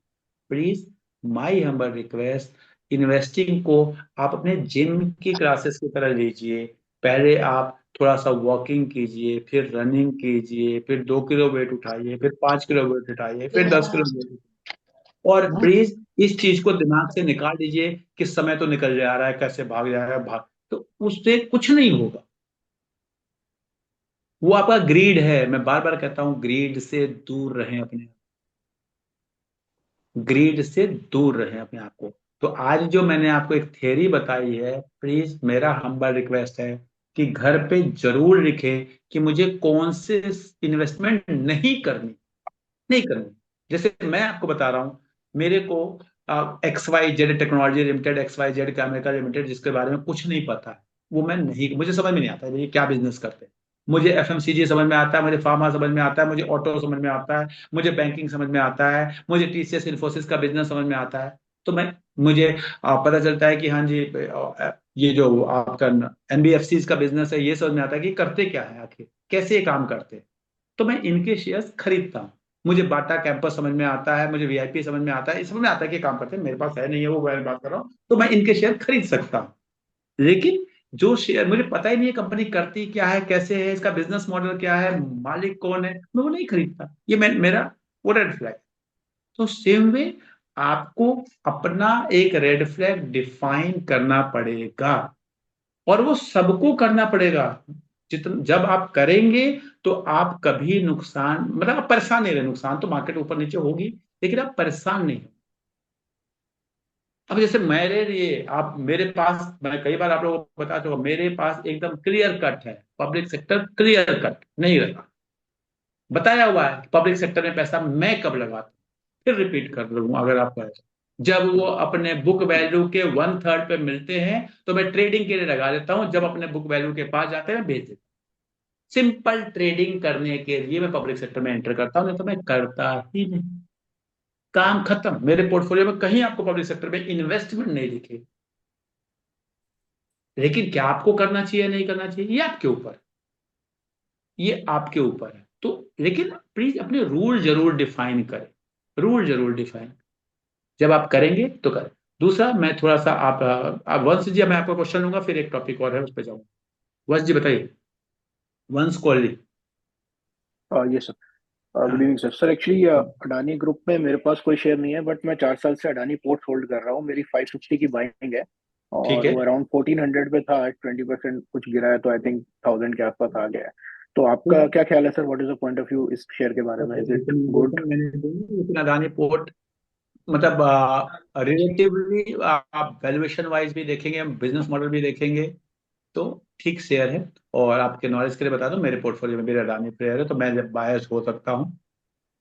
Please, my humble request, investing को आप अपने जिम की क्लासेस की तरह लीजिए। पहले आप थोड़ा सा वॉकिंग कीजिए, फिर रनिंग कीजिए, फिर 2 किलो वेट उठाइए, फिर 5 किलो वेट उठाइए, फिर 10 किलो वेट। और प्लीज इस चीज को दिमाग से निकाल दीजिए कि समय तो निकल जा रहा है, कैसे भाग जा रहा है, भाग, तो उससे कुछ नहीं होगा। वो आपका ग्रीड है, मैं बार बार कहता हूं, ग्रीड से दूर रहें अपने, ग्रीड से दूर रहें अपने आप को। तो आज जो मैंने आपको एक थ्योरी बताई है, प्लीज मेरा हम्बल रिक्वेस्ट है, कि घर पे जरूर लिखे कि मुझे कौन से इन्वेस्टमेंट नहीं करनी। जैसे मैं आपको बता रहा हूं, मेरे को XYZ technology limited, XYZ chemical limited, जिसके बारे में कुछ नहीं पता है, वो मैं नहीं, मुझे समझ में नहीं आता है ये क्या बिजनेस करते हैं। मुझे FMCG समझ में आता है, मुझे फार्मा समझ में आता है, मुझे ऑटो समझ में आता है, मुझे बैंकिंग समझ में आता है, मुझे TCS इन्फोसिस का बिजनेस समझ में आता है। तो मुझे पता चलता है कि हाँ जी, ये जो आपका NBFCs का बिजनेस है, ये समझ में आता है कि करते क्या है, आखिर कैसे ये काम करते हैं। तो मैं इनके शेयर्स खरीदता हूँ। मुझे बाटा कैंपस समझ में आता है, मुझे VIP समझ में आता है, ये समझ में आता है कि काम करते हैं। मेरे पास है नहीं है, वो मैं बात कर रहा हूँ, तो मैं इनके शेयर खरीद सकता हूँ। लेकिन जो शेयर मुझे पता ही नहीं है कंपनी करती क्या है, कैसे है, इसका बिजनेस मॉडल क्या है, मालिक कौन है, मैं वो नहीं खरीदता। ये मेरा वो रेड फ्लैग। तो सेम वे आपको अपना एक रेड फ्लैग डिफाइन करना पड़ेगा, और वो सबको करना पड़ेगा। जब आप करेंगे तो आप कभी नुकसान, मतलब आप परेशान नहीं रहे, नुकसान तो मार्केट ऊपर नीचे होगी, लेकिन आप परेशान नहीं हो। अब जैसे मेरे लिए, आप मेरे पास, मैं कई बार आप लोगों को बता चुका, मेरे पास एकदम क्लियर कट है, पब्लिक सेक्टर क्लियर कट नहीं रहा, बताया हुआ है पब्लिक सेक्टर में पैसा मैं कब लगाता हूँ। फिर रिपीट कर लूंगा अगर आप कहें तो। जब वो अपने बुक वैल्यू के 1/3 पे मिलते हैं तो मैं ट्रेडिंग के लिए लगा देता हूं, जब अपने बुक वैल्यू के पास जाते हैं मैं बेच देता हूं। सिंपल ट्रेडिंग करने के लिए मैं पब्लिक सेक्टर में एंटर करता हूं, नहीं तो मैं करता ही नहीं। काम खत्म। मेरे पोर्टफोलियो में कहीं आपको पब्लिक सेक्टर में इन्वेस्टमेंट नहीं दिखे। लेकिन क्या आपको करना चाहिए नहीं करना चाहिए, ये आपके ऊपर है। तो लेकिन प्लीज अपने रूल जरूर डिफाइन करें, रूल जरूर डिफाइन। जब आप करेंगे तो करें। दूसरा, मैं थोड़ा सा आप वंश जी, मैं आपका क्वेश्चन लूंगा, फिर एक टॉपिक और है उस पर जाऊंगा। वंश जी बताइए। वंश कोहली। ये सर, गुड हाँ। Evening sir. Sir actually Adani group में मेरे पास कोई शेयर नहीं है, बट मैं 4 साल से अडानी पोर्ट होल्ड कर रहा हूँ। मेरी 550 की बाइंग है, ठीक और है। वो अराउंड 1400 पे था। 20% कुछ गिरा है, तो आई थिंक 1000 के आसपास आ गया है। तो आपका क्या ख्याल है sir? What is the point of view इस शेयर के बारे में? Is it good? लेकिन अदानी पोर्ट, मतलब रिलेटिवली आप वैल्यूएशन वाइज भी देखेंगे, बिजनेस मॉडल भी देखेंगे, तो ठीक शेयर है। और आपके नॉलेज के लिए बता दूं, मेरे पोर्टफोलियो में भी अडानी प्लेयर है, तो मैं जब बायस हो सकता हूँ। ओके।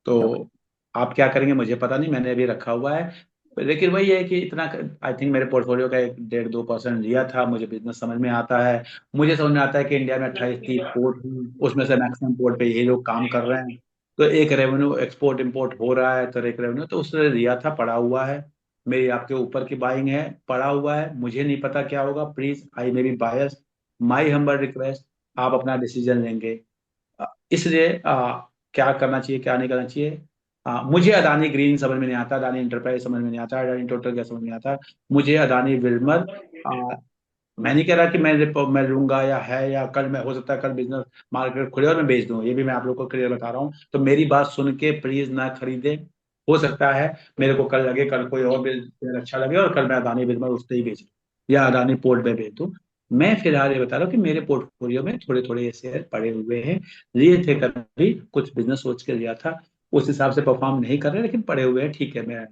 तो आप क्या करेंगे मुझे पता नहीं, मैंने अभी रखा हुआ है। लेकिन वही है कि इतना, आई थिंक मेरे पोर्टफोलियो का 1.5-2% लिया था। मुझे बिजनेस समझ में आता है। मुझे समझ में आता है कि इंडिया में 28-30 पोर्ट हैं, उसमें से मैक्सिमम पोर्ट पे यही लोग काम कर रहे हैं। तो एक रेवेन्यू एक्सपोर्ट इंपोर्ट हो रहा है, तो एक रेवेन्यू तो उसने लिया था, पड़ा हुआ है। मेरी आपके ऊपर की बाइंग है, पड़ा हुआ है, मुझे नहीं पता क्या होगा। Please, I may be bias, my humble request, आप अपना डिसीजन लेंगे। इसलिए क्या करना चाहिए क्या नहीं करना चाहिए। मुझे अदानी ग्रीन समझ में नहीं आता, अदानी इंटरप्राइज समझ में नहीं आता, अदानी टोटल गैस समझ में नहीं आता। मुझे अदानी विल्मर, मैं नहीं कह रहा कि मैं लूंगा या है, या कल मैं, हो सकता है कल बिजनेस मार्केट खुले और मैं बेच दूं, ये भी मैं आप लोग को क्लियर बता रहा हूँ। तो मेरी बात सुन के प्लीज ना खरीदे। हो सकता है मेरे को कल लगे, कल कोई और बिजनेस अच्छा लगे और कल मैं अदानी विल्मर उससे ही बेच दूं, या अदानी पोर्ट में बेच दूं। मैं फिलहाल ये बता रहा हूँ कि मेरे पोर्टफोलियो में थोड़े थोड़े शेयर पड़े हुए हैं। लिए थे कभी, कुछ बिजनेस सोच के लिया था, उस हिसाब से परफॉर्म नहीं कर रहे, लेकिन पड़े हुए हैं। ठीक है।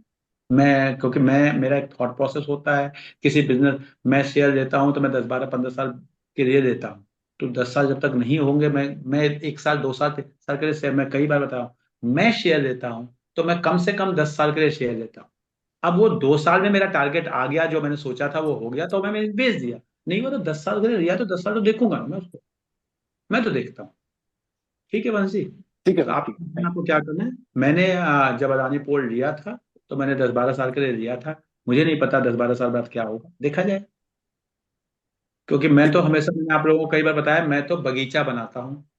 मैं क्योंकि मेरा एक थॉट प्रोसेस होता है किसी बिजनेस, मैं शेयर लेता हूं तो मैं 10-12-15 साल के लिए लेता हूं। तो 10 साल जब तक नहीं होंगे, मैं 1 साल 2 साल के लिए शेयर, मैं कई बार बताऊं, मैं शेयर लेता हूं तो मैं कम से कम 10 साल के लिए शेयर लेता हूं। अब वो 2 साल में मेरा टारगेट आ गया, जो मैंने सोचा था वो हो गया, तो मैंने बेच दिया। नहीं हुआ तो 10 साल के लिए लिया, तो 10 साल तो देखूंगा ना मैं उसको, मैं तो देखता हूँ। ठीक है वंशी। ठीक है तो सर, ठीक है, थैंक आपको क्या करना है, मैंने जब अदानी पोर्ट लिया था तो मैंने 10-12 साल के लिए लिया था। मुझे नहीं पता 10-12 साल बाद क्या होगा, देखा जाए। क्योंकि मैं ठीक तो है। हमेशा, मैंने आप लोगों को कई बार बताया, मैं तो बगीचा बनाता हूँ।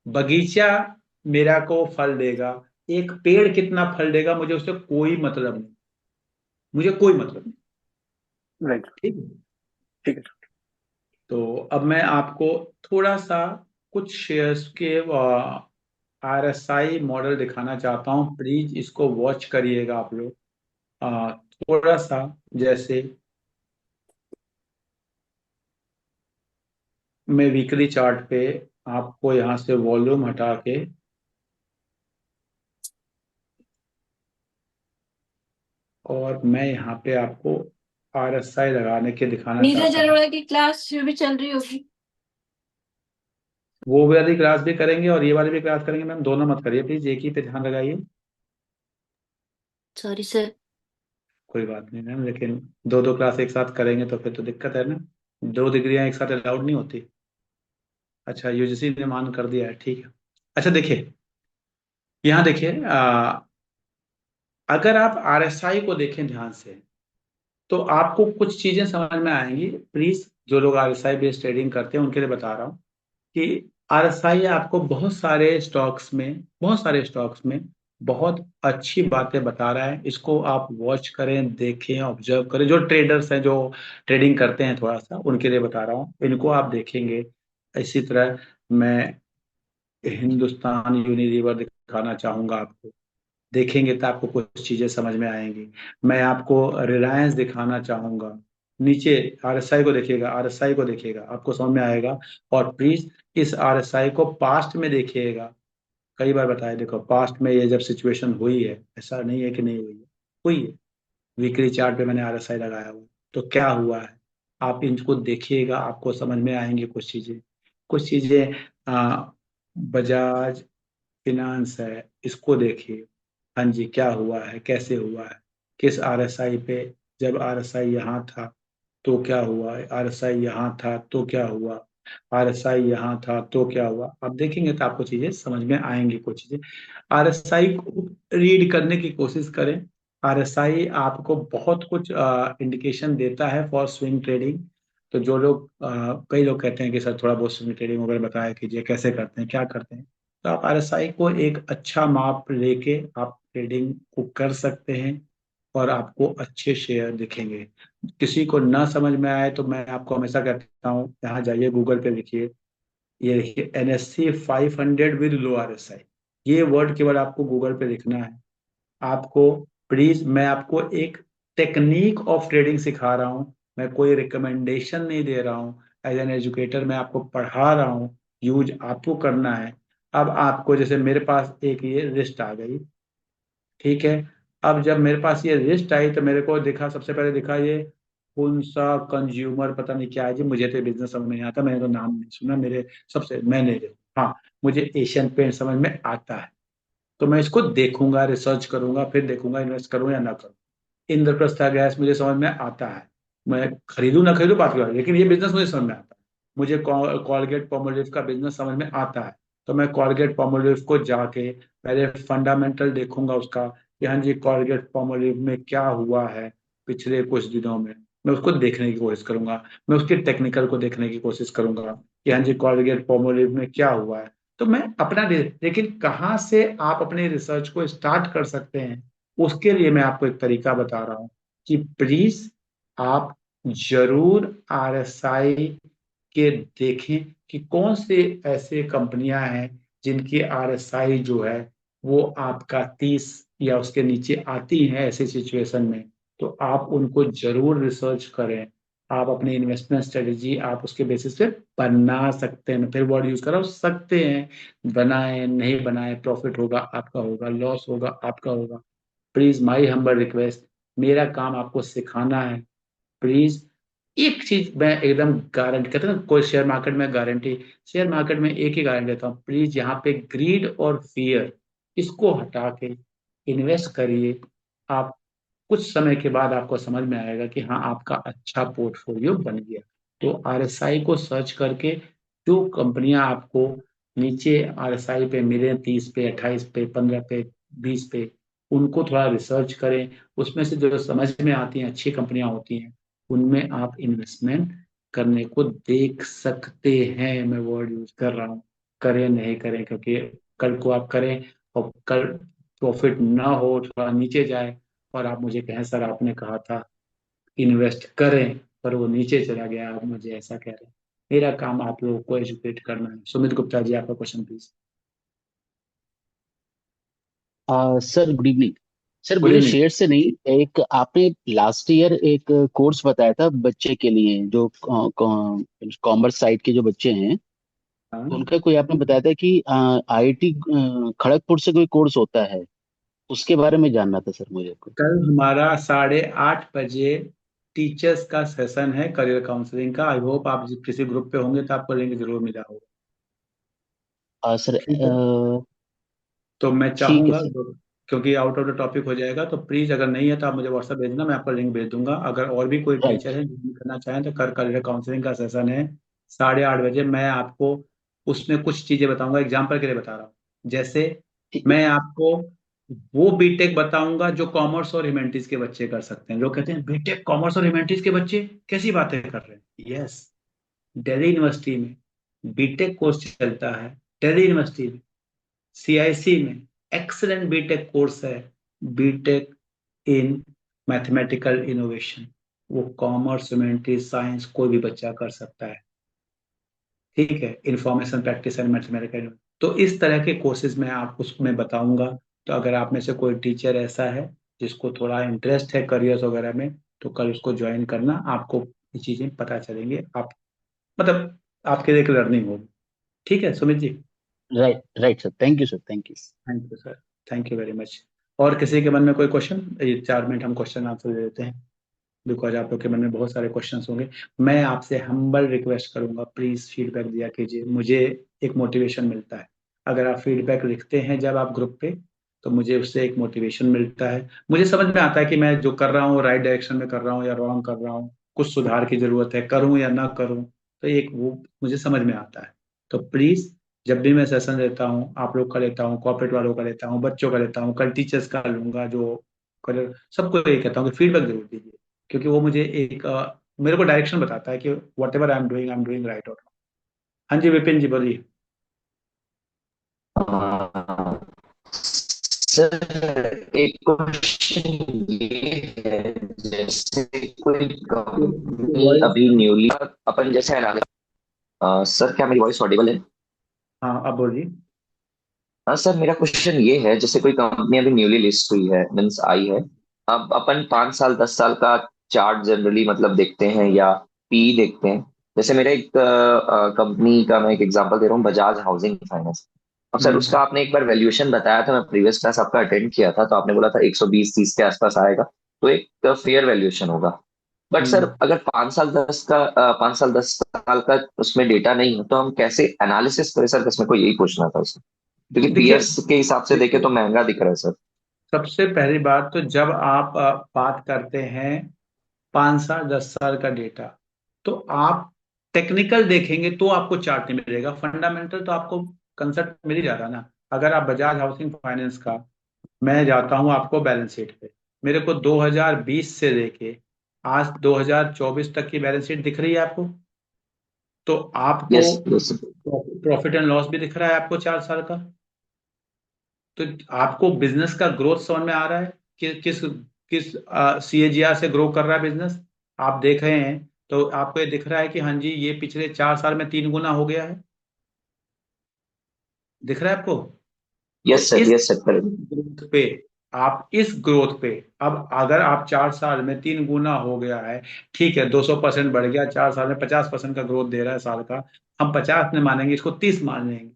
बगीचा मेरा को फल देगा, एक पेड़ कितना फल देगा मुझे उससे कोई मतलब नहीं, मुझे कोई मतलब नहीं। राइट। ठीक है। ठीक है सर। तो अब मैं आपको थोड़ा सा कुछ शेयर्स के RSI मॉडल दिखाना चाहता हूँ, प्लीज इसको वॉच करिएगा आप लोग। थोड़ा सा, जैसे मैं वीकली चार्ट पे आपको यहाँ से वॉल्यूम हटा के, और मैं यहाँ पे आपको RSI लगाने के दिखाना नीरज चाहता हूँ। अरोड़ा की क्लास भी चल रही होगी। वो वाली क्लास भी करेंगे और ये वाली भी क्लास करेंगे मैम, दोनों मत करिए प्लीज, एक ही पे ध्यान लगाइए। Sorry sir. कोई बात नहीं मैम, लेकिन दो दो क्लास एक साथ करेंगे तो फिर तो दिक्कत है ना, दो डिग्रियां एक साथ अलाउड नहीं होती। अच्छा, यूजीसी ने मान कर दिया है, ठीक है। अच्छा देखिए, यहाँ देखिए, अगर आप आरएसआई को देखें ध्यान से तो आपको कुछ चीजें समझ में आएंगी प्लीज। जो लोग आरएसआई बेस्ड ट्रेडिंग करते हैं उनके लिए बता रहा हूँ कि आरएसआई आपको बहुत सारे स्टॉक्स में बहुत अच्छी बातें बता रहा है। इसको आप वॉच करें, देखें, ऑब्जर्व करें। जो ट्रेडर्स हैं, जो ट्रेडिंग करते हैं थोड़ा सा, उनके लिए बता रहा हूँ, इनको आप देखेंगे। इसी तरह मैं हिंदुस्तान यूनिलीवर दिखाना चाहूंगा आपको, देखेंगे तो आपको कुछ चीजें समझ में आएंगी। मैं आपको रिलायंस दिखाना चाहूंगा, नीचे आरएसआई को देखिएगा, आरएसआई को देखिएगा, आपको समझ में आएगा। और प्लीज इस आरएसआई को पास्ट में देखिएगा। कई बार बताया, देखो पास्ट में ये जब सिचुएशन हुई है, ऐसा नहीं है कि नहीं हुई है, हुई है। वीकली चार्ट पे मैंने आरएसआई लगाया हुआ है, तो क्या हुआ है आप इनको देखिएगा, आपको समझ में आएंगी कुछ चीजें। कुछ चीजें बजाज फिनांस है, इसको देखिए। हाँ जी, क्या हुआ है, कैसे हुआ है, किस आरएसआई पे, जब आरएसआई यहाँ था तो क्या हुआ, आरएसआई यहाँ था तो क्या हुआ, आरएसआई यहाँ था तो क्या हुआ। आप देखेंगे तो आपको चीजें समझ में आएंगी कुछ चीजें। आरएसआई को रीड करने की कोशिश करें। आरएसआई आपको बहुत कुछ इंडिकेशन देता है फॉर स्विंग ट्रेडिंग। तो जो लोग कई लोग कहते हैं कि सर थोड़ा बहुत स्विंग ट्रेडिंग वगैरह बताया कीजिए, कैसे करते हैं, क्या करते हैं। तो आप आरएसआई को एक अच्छा माप लेके आप ट्रेडिंग को कर सकते हैं और आपको अच्छे शेयर दिखेंगे। किसी को ना समझ में आए तो मैं आपको हमेशा कहता हूँ, यहाँ जाइए गूगल पे लिखिए, ये देखिए NSE 500 विद लो आरएसआई। ये वर्ड केवल आपको गूगल पे लिखना है। आपको प्लीज, मैं आपको एक टेक्निक ऑफ ट्रेडिंग सिखा रहा हूँ, मैं कोई रिकमेंडेशन नहीं दे रहा हूँ। एज एन एजुकेटर मैं आपको पढ़ा रहा हूँ, यूज आपको करना है। अब आपको जैसे मेरे पास एक ये लिस्ट आ गई, ठीक है। अब जब मेरे पास ये लिस्ट आई तो मेरे को दिखा, सबसे पहले दिखा ये कौन सा कंज्यूमर, पता नहीं क्या है जी, मुझे तो बिजनेस समझ में नहीं आता, मैंने तो नाम नहीं सुना। मेरे सबसे मैंने, हाँ, मुझे एशियन पेंट समझ में आता है, तो मैं इसको देखूंगा, रिसर्च करूंगा, फिर देखूंगा इन्वेस्ट करूं या ना करूं। इंद्रप्रस्थ गैस मुझे समझ में आता है, मैं खरीदूं ना खरीदूं बात की, लेकिन ये बिजनेस मुझे समझ में आता है। मुझे कॉलगेट पॉमोलिव का बिजनेस समझ में आता है, तो मैं कॉलगेट पॉमोलिव को जाके पहले फंडामेंटल देखूंगा उसका, कि हाँ जी कॉलगेट पॉमोलिव में क्या हुआ है पिछले कुछ दिनों में। मैं उसको देखने की कोशिश करूंगा, मैं उसके टेक्निकल को देखने की कोशिश करूंगा कि हाँ जी कॉलगेट पॉमोलिव में क्या हुआ है। तो मैं अपना लेकिन कहाँ से आप अपने रिसर्च को स्टार्ट कर सकते हैं, उसके लिए मैं आपको एक तरीका बता रहा हूँ कि प्लीज आप जरूर आरएसआई के देखें कि कौन से ऐसे कंपनियां हैं जिनकी आरएसआई जो है वो आपका 30 या उसके नीचे आती हैं ऐसे सिचुएशन में। तो आप उनको जरूर रिसर्च करें। आप अपनी इन्वेस्टमेंट स्ट्रेटेजी आप उसके बेसिस पे बना सकते हैं, मैं फिर वर्ड यूज कर रहा हूँ, सकते हैं। बनाए नहीं बनाए, प्रॉफिट होगा आपका होगा, लॉस होगा आपका होगा। प्लीज माई हम्बल रिक्वेस्ट, मेरा काम आपको सिखाना है। प्लीज एक चीज मैं एकदम गारंटी, कहते हैं ना कोई शेयर मार्केट में गारंटी, शेयर मार्केट में एक ही गारंटी देता हूँ, प्लीज यहाँ पे ग्रीड और फियर इसको हटा के इन्वेस्ट करिए। आप कुछ समय के बाद आपको समझ में आएगा कि हाँ आपका अच्छा पोर्टफोलियो बन गया। तो आरएसआई को सर्च करके जो कंपनियां आपको नीचे आरएसआई पे मिले, 30 पे, 28 पे, 15 पे, 20 पे, उनको थोड़ा रिसर्च करें। उसमें से जो समझ में आती हैं, अच्छी कंपनियां होती हैं, उनमें आप इन्वेस्टमेंट करने को देख सकते हैं। मैं वर्ड यूज कर रहा हूँ, करें नहीं करें, क्योंकि कल को आप करें और कल प्रॉफिट ना हो, थोड़ा नीचे जाए और आप मुझे कहें सर आपने कहा था इन्वेस्ट करें पर वो नीचे चला गया, आप मुझे ऐसा कह रहे हैं। मेरा काम आप लोगों को एजुकेट करना है। सुमित गुप्ता जी, आपका question please. Sir good evening. Sir good मेरे इवनिंग। शेयर से नहीं, एक आपने लास्ट ईयर एक कोर्स बताया था बच्चे के लिए जो कॉमर्स साइड के जो बच्चे हैं, हाँ, उनका कोई आपने बताया था कि आईआईटी खड़गपुर से कोई कोर्स होता है, उसके बारे में जानना था सर मुझे को। कल हमारा 8:30 बजे टीचर्स का सेशन है करियर काउंसलिंग का। आई होप आप किसी ग्रुप पे होंगे तो आपको लिंक जरूर मिला होगा। सर ठीक है, तो मैं ठीक है चाहूंगा सर। क्योंकि आउट ऑफ द टॉपिक हो जाएगा, तो प्लीज अगर नहीं है तो आप मुझे व्हाट्सएप भेजना, मैं आपको लिंक भेज दूंगा। अगर और भी कोई राइट। टीचर है जो करना चाहें तो करियर काउंसलिंग का सेशन है 8:30 बजे। मैं आपको उसमें कुछ चीजें बताऊंगा, एग्जाम्पल के लिए बता रहा हूँ। जैसे ठीक है। मैं आपको वो बीटेक बताऊंगा जो कॉमर्स और ह्यूमैनिटीज के बच्चे कर सकते हैं। लोग कहते हैं बीटेक कॉमर्स और ह्यूमैनिटीज के बच्चे कैसी बातें कर रहे हैं। यस, दिल्ली यूनिवर्सिटी में बीटेक कोर्स चलता है, दिल्ली यूनिवर्सिटी में सीआईसी में एक्सलेंट बीटेक कोर्स है, बीटेक इन मैथमेटिकल इनोवेशन। वो कॉमर्स ह्यूमैनिटीज साइंस कोई भी बच्चा कर सकता है। ठीक है, इंफॉर्मेशन प्रैक्टिस एंड मैथमेटिकल। तो इस तरह के कोर्सेज में आप उसमें बताऊंगा। तो अगर आप में से कोई टीचर ऐसा है जिसको थोड़ा इंटरेस्ट है करियर्स वगैरह में, तो कल उसको ज्वाइन करना। आपको ये चीजें पता चलेंगे, आप मतलब आपके लिए एक लर्निंग होगी। ठीक है Sumit ji. Right right sir, thank you sir, thank you. Thank you sir, thank you very much. और किसी के मन में कोई क्वेश्चन? ये 4 मिनट हम क्वेश्चन आंसर दे देते हैं, बिकॉज आप लोग के मन में बहुत सारे क्वेश्चंस होंगे। मैं आपसे हम्बल रिक्वेस्ट करूंगा, प्लीज फीडबैक दिया कीजिए, मुझे एक मोटिवेशन मिलता है। अगर आप फीडबैक लिखते हैं जब आप ग्रुप पे, तो मुझे उससे एक मोटिवेशन मिलता है। मुझे समझ में आता है कि मैं जो कर रहा हूँ राइट डायरेक्शन में कर रहा हूँ या रॉन्ग कर रहा हूँ, कुछ सुधार की जरूरत है, करूँ या ना करूँ। तो एक वो मुझे समझ में आता है। तो प्लीज, जब भी मैं सेशन लेता हूँ, आप लोग का लेता हूँ, कॉर्पोरेट वालों का लेता हूँ, बच्चों का लेता हूँ, कल टीचर्स का लूंगा जो करियर, सबको यही कहता हूँ कि फीडबैक जरूर दीजिए। क्योंकि वो मुझे एक मेरे को डायरेक्शन बताता है कि what ever I am doing right और। हाँ जी विपिन जी बोलिए। सर एक क्वेश्चन ये है, जैसे कोई कंपनी वॉइस। अभी न्यूली अपन जैसे सर क्या मेरी वॉइस ऑडिबल है? हाँ अब बोलिए। हाँ सर, मेरा क्वेश्चन ये है, जैसे कोई कंपनी अभी न्यूली लिस्ट हुई है, मीन्स आई है, अब अपन 5 साल 10 साल का चार्ट जनरली मतलब देखते हैं या पी देखते हैं। जैसे मेरा एक कंपनी का मैं एक एग्जांपल दे रहा हूँ, बजाज हाउसिंग फाइनेंस। अब सर हम्म उसका आपने एक बार वैल्यूएशन बताया था, मैं प्रीवियस क्लास आपका अटेंड किया था, तो आपने बोला था 120-30 के आसपास आएगा, तो एक फेयर वैल्यूएशन होगा। बट सर हम्म अगर 5 साल 10 साल का उसमें डेटा नहीं है, तो हम कैसे एनालिसिस करें सर? बस मेरे को यही पूछना था उसमें, क्योंकि देखिए, पीएर्स के हिसाब से देखे तो महंगा दिख रहा है सर। सबसे पहली बात तो जब आप बात करते हैं 5 साल 10 साल का डेटा, तो आप टेक्निकल देखेंगे तो आपको चार्ट नहीं मिलेगा, फंडामेंटल तो आपको कंसेप्ट मिल ही जाएगा ना। अगर आप बजाज हाउसिंग फाइनेंस का, मैं जाता हूं आपको बैलेंस शीट पे, मेरे को 2020 से लेके आज 2024 तक की बैलेंस शीट दिख रही है आपको। तो आपको yes yes. Profit and loss भी दिख रहा है आपको 4 साल का। तो आपको बिजनेस का ग्रोथ समझ में आ रहा है कि किस किस सीएजीआर से ग्रो कर रहा है बिजनेस, आप देख रहे हैं। तो आपको ये दिख रहा है कि हाँ जी ये पिछले 4 साल में 3 गुना हो गया है, दिख रहा है आपको। तो यस सर करेक्ट। ग्रोथ पे आप इस ग्रोथ पे, अब अगर आप 4 साल में 3 गुना हो गया है, ठीक है 200% बढ़ गया, 4 साल में 50% का ग्रोथ दे रहा है साल का, हम 50 नहीं मानेंगे, इसको 30 मान लेंगे।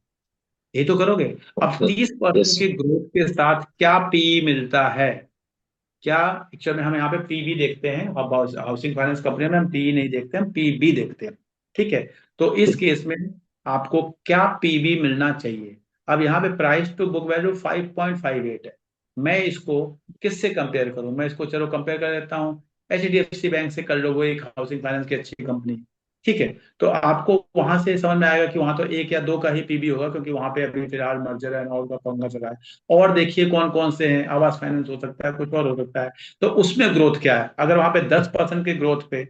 यही तो करोगे। अब ओके। 30% यस। की ग्रोथ के साथ क्या पी मिलता है, क्या एक्चुअल में हम यहाँ पे पीवी देखते हैं। अब हाउसिंग फाइनेंस कंपनी में हम पी नहीं देखते, हम पीबी देखते हैं। ठीक है, तो इस केस में आपको क्या पीवी मिलना चाहिए। अब यहाँ पे प्राइस टू बुक वैल्यू 5.58 है। मैं इसको किससे कंपेयर करूं? मैं इसको चलो कंपेयर कर लेता हूँ एचडीएफसी बैंक से, कर लो, वो एक हाउसिंग फाइनेंस की अच्छी कंपनी। ठीक है, तो आपको वहां से समझ में आएगा कि वहां तो 1 या 2 का ही पीबी होगा, क्योंकि वहां पे अभी फिलहाल मर्जर एंड ऑल का पंगा चला है। और देखिए कौन कौन से हैं, आवास फाइनेंस हो सकता है, कुछ और हो सकता है। तो उसमें ग्रोथ क्या है, अगर वहां पे 10% के ग्रोथ पे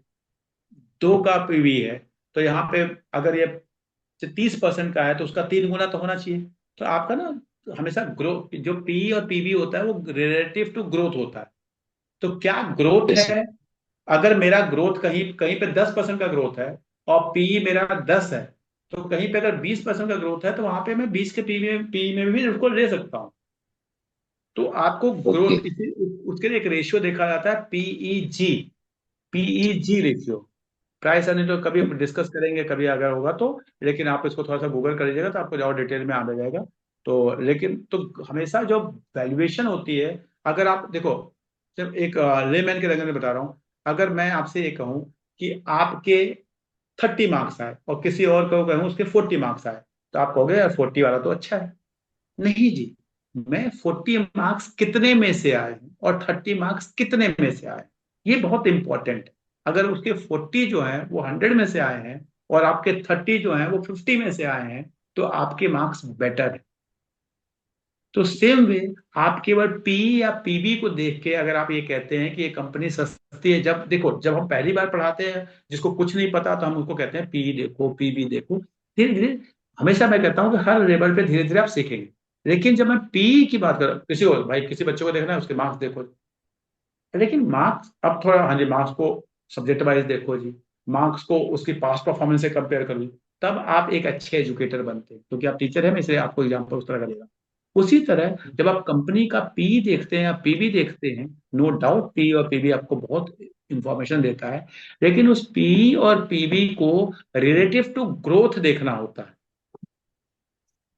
2 का पीवी है, तो यहाँ पे अगर ये 30% का है तो उसका 3 गुना तो होना चाहिए। तो आपका ना हमेशा ग्रोथ, जो पी और पीवी होता है वो रिलेटिव टू ग्रोथ होता है। तो क्या ग्रोथ यस है, अगर मेरा ग्रोथ कहीं कहीं पे 10% का ग्रोथ है और पी मेरा 10 है, तो कहीं पे अगर 20% का ग्रोथ है तो वहां पे मैं 20 के पी में भी उसको ले सकता हूँ। तो आपको ओके। ग्रोथ उसके लिए एक रेशियो देखा जाता है, PEG, PEG ratio. Price earning तो कभी डिस्कस करेंगे कभी अगर होगा तो, लेकिन आप इसको थोड़ा सा गूगल कर लीजिएगा तो आपको ज्यादा डिटेल में आ जाएगा। तो लेकिन तो हमेशा जो वैल्यूएशन होती है, अगर आप देखो, सिर्फ एक लेमैन के रंग में बता रहा हूँ, अगर मैं आपसे ये कहूँ कि आपके 30 मार्क्स आए और किसी और को कहूँ उसके 40 मार्क्स आए, तो आप कहोगे यार 40 वाला तो अच्छा है। नहीं जी, मैं 40 मार्क्स कितने में से आए हैं और 30 मार्क्स कितने में से आए, ये बहुत इंपॉर्टेंट है। अगर उसके 40 जो है वो 100 में से आए हैं और आपके 30 जो है वो 50 में से आए हैं, तो आपके मार्क्स बेटर है। तो सेम वे आप केवल पी या पीबी को देख के अगर आप ये कहते हैं कि ये कंपनी सस्ती है, जब देखो जब हम पहली बार पढ़ाते हैं जिसको कुछ नहीं पता तो हम उसको कहते हैं पी देखो पीबी देखो, धीरे धीरे हमेशा मैं कहता हूँ कि हर लेवल पे धीरे धीरे आप सीखेंगे। लेकिन जब मैं पी की बात कर किसी और भाई किसी बच्चे को देखना है उसके मार्क्स देखो, लेकिन मार्क्स अब थोड़ा, हाँ जी मार्क्स को सब्जेक्ट वाइज देखो जी, मार्क्स को उसकी पास्ट परफॉर्मेंस से कंपेयर करो, तब आप एक अच्छे एजुकेटर बनते हैं, क्योंकि आप टीचर हैं, मैं इसलिए आपको एग्जाम्पल उस तरह का देगा। उसी तरह जब आप कंपनी का पी देखते हैं या पीबी देखते हैं, नो डाउट पी और पीबी आपको बहुत इंफॉर्मेशन देता है, लेकिन उस पी और पीबी को रिलेटिव टू ग्रोथ देखना होता है।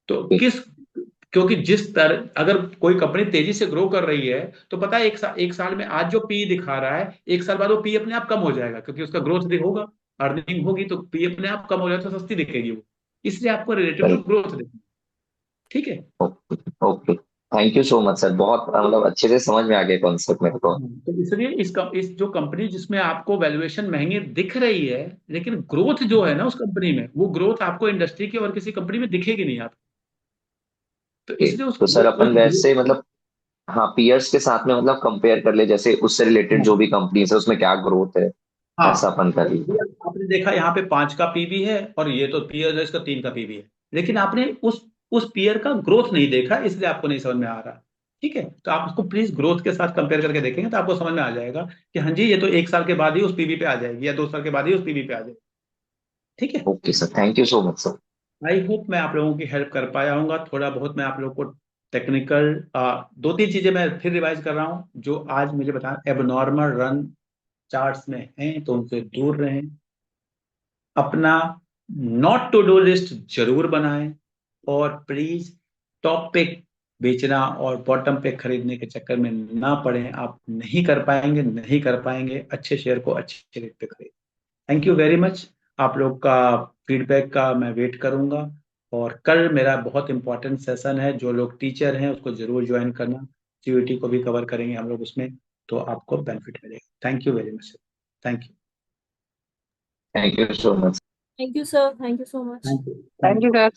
तो किस, क्योंकि जिस तरह अगर कोई कंपनी तेजी से ग्रो कर रही है तो पता है एक साल में आज जो पी दिखा रहा है, एक साल बाद वो पी अपने आप कम हो जाएगा, क्योंकि उसका ग्रोथ होगा, अर्निंग होगी, तो पी अपने आप कम हो जाएगा तो सस्ती दिखेगी वो। इसलिए आपको रिलेटिव टू ग्रोथ देखना, ठीक है। Okay okay, thank you so much sir, बहुत मतलब अच्छे से समझ में आ गया कॉन्सेप्ट मेरे को। तो इसलिए इस जो कंपनी जिसमें आपको वैल्यूएशन महंगी दिख रही है, लेकिन ग्रोथ जो है ना उस कंपनी में, वो ग्रोथ आपको इंडस्ट्री की और किसी कंपनी में दिखेगी नहीं आपको। तो ओके, इसलिए उस तो सर अपन वैसे मतलब हाँ पीयर्स के साथ में मतलब कंपेयर कर ले, जैसे उससे रिलेटेड जो भी कंपनीज है उसमें क्या ग्रोथ है, ऐसा हाँ, अपन कर ले। ये आपने देखा यहाँ पे 5 का पीबी है और ये तो पीयर है इसका 3 का पीबी है, लेकिन आपने उस पीयर का ग्रोथ नहीं देखा, इसलिए आपको नहीं समझ में आ रहा। ठीक है, तो आप उसको प्लीज ग्रोथ के साथ कंपेयर करके देखेंगे तो आपको समझ में आ जाएगा कि हाँ जी ये तो 1 साल के बाद ही उस पीबी पे आ जाएगी या 2 साल के बाद ही उस पीबी पे आ जाएगी। ठीक है, okay sir, thank you so much sir. I hope मैं आप लोगों की हेल्प कर पाया हूँगा थोड़ा बहुत। मैं आप लोगों को टेक्निकल 2-3 चीजें मैं फिर रिवाइज कर रहा हूँ जो आज मुझे बताया, एबनॉर्मल रन चार्ट्स में हैं तो उनसे दूर रहें, अपना नॉट टू डू लिस्ट जरूर बनाएं, और प्लीज टॉप पे बेचना और बॉटम पे खरीदने के चक्कर में ना पड़ें। आप नहीं कर पाएंगे, नहीं कर पाएंगे, अच्छे शेयर को अच्छे रेट पे खरीद। Thank you very much. आप लोग का फीडबैक का मैं वेट करूंगा, और कल मेरा बहुत इंपॉर्टेंट सेशन है, जो लोग टीचर हैं उसको जरूर ज्वाइन करना, सीयूईटी को भी कवर करेंगे हम लोग उसमें, तो आपको बेनिफिट मिलेगा। Thank you very much. Thank you. Thank you so much. Thank you, sir. Thank you so much. Thank you. Thank you sir.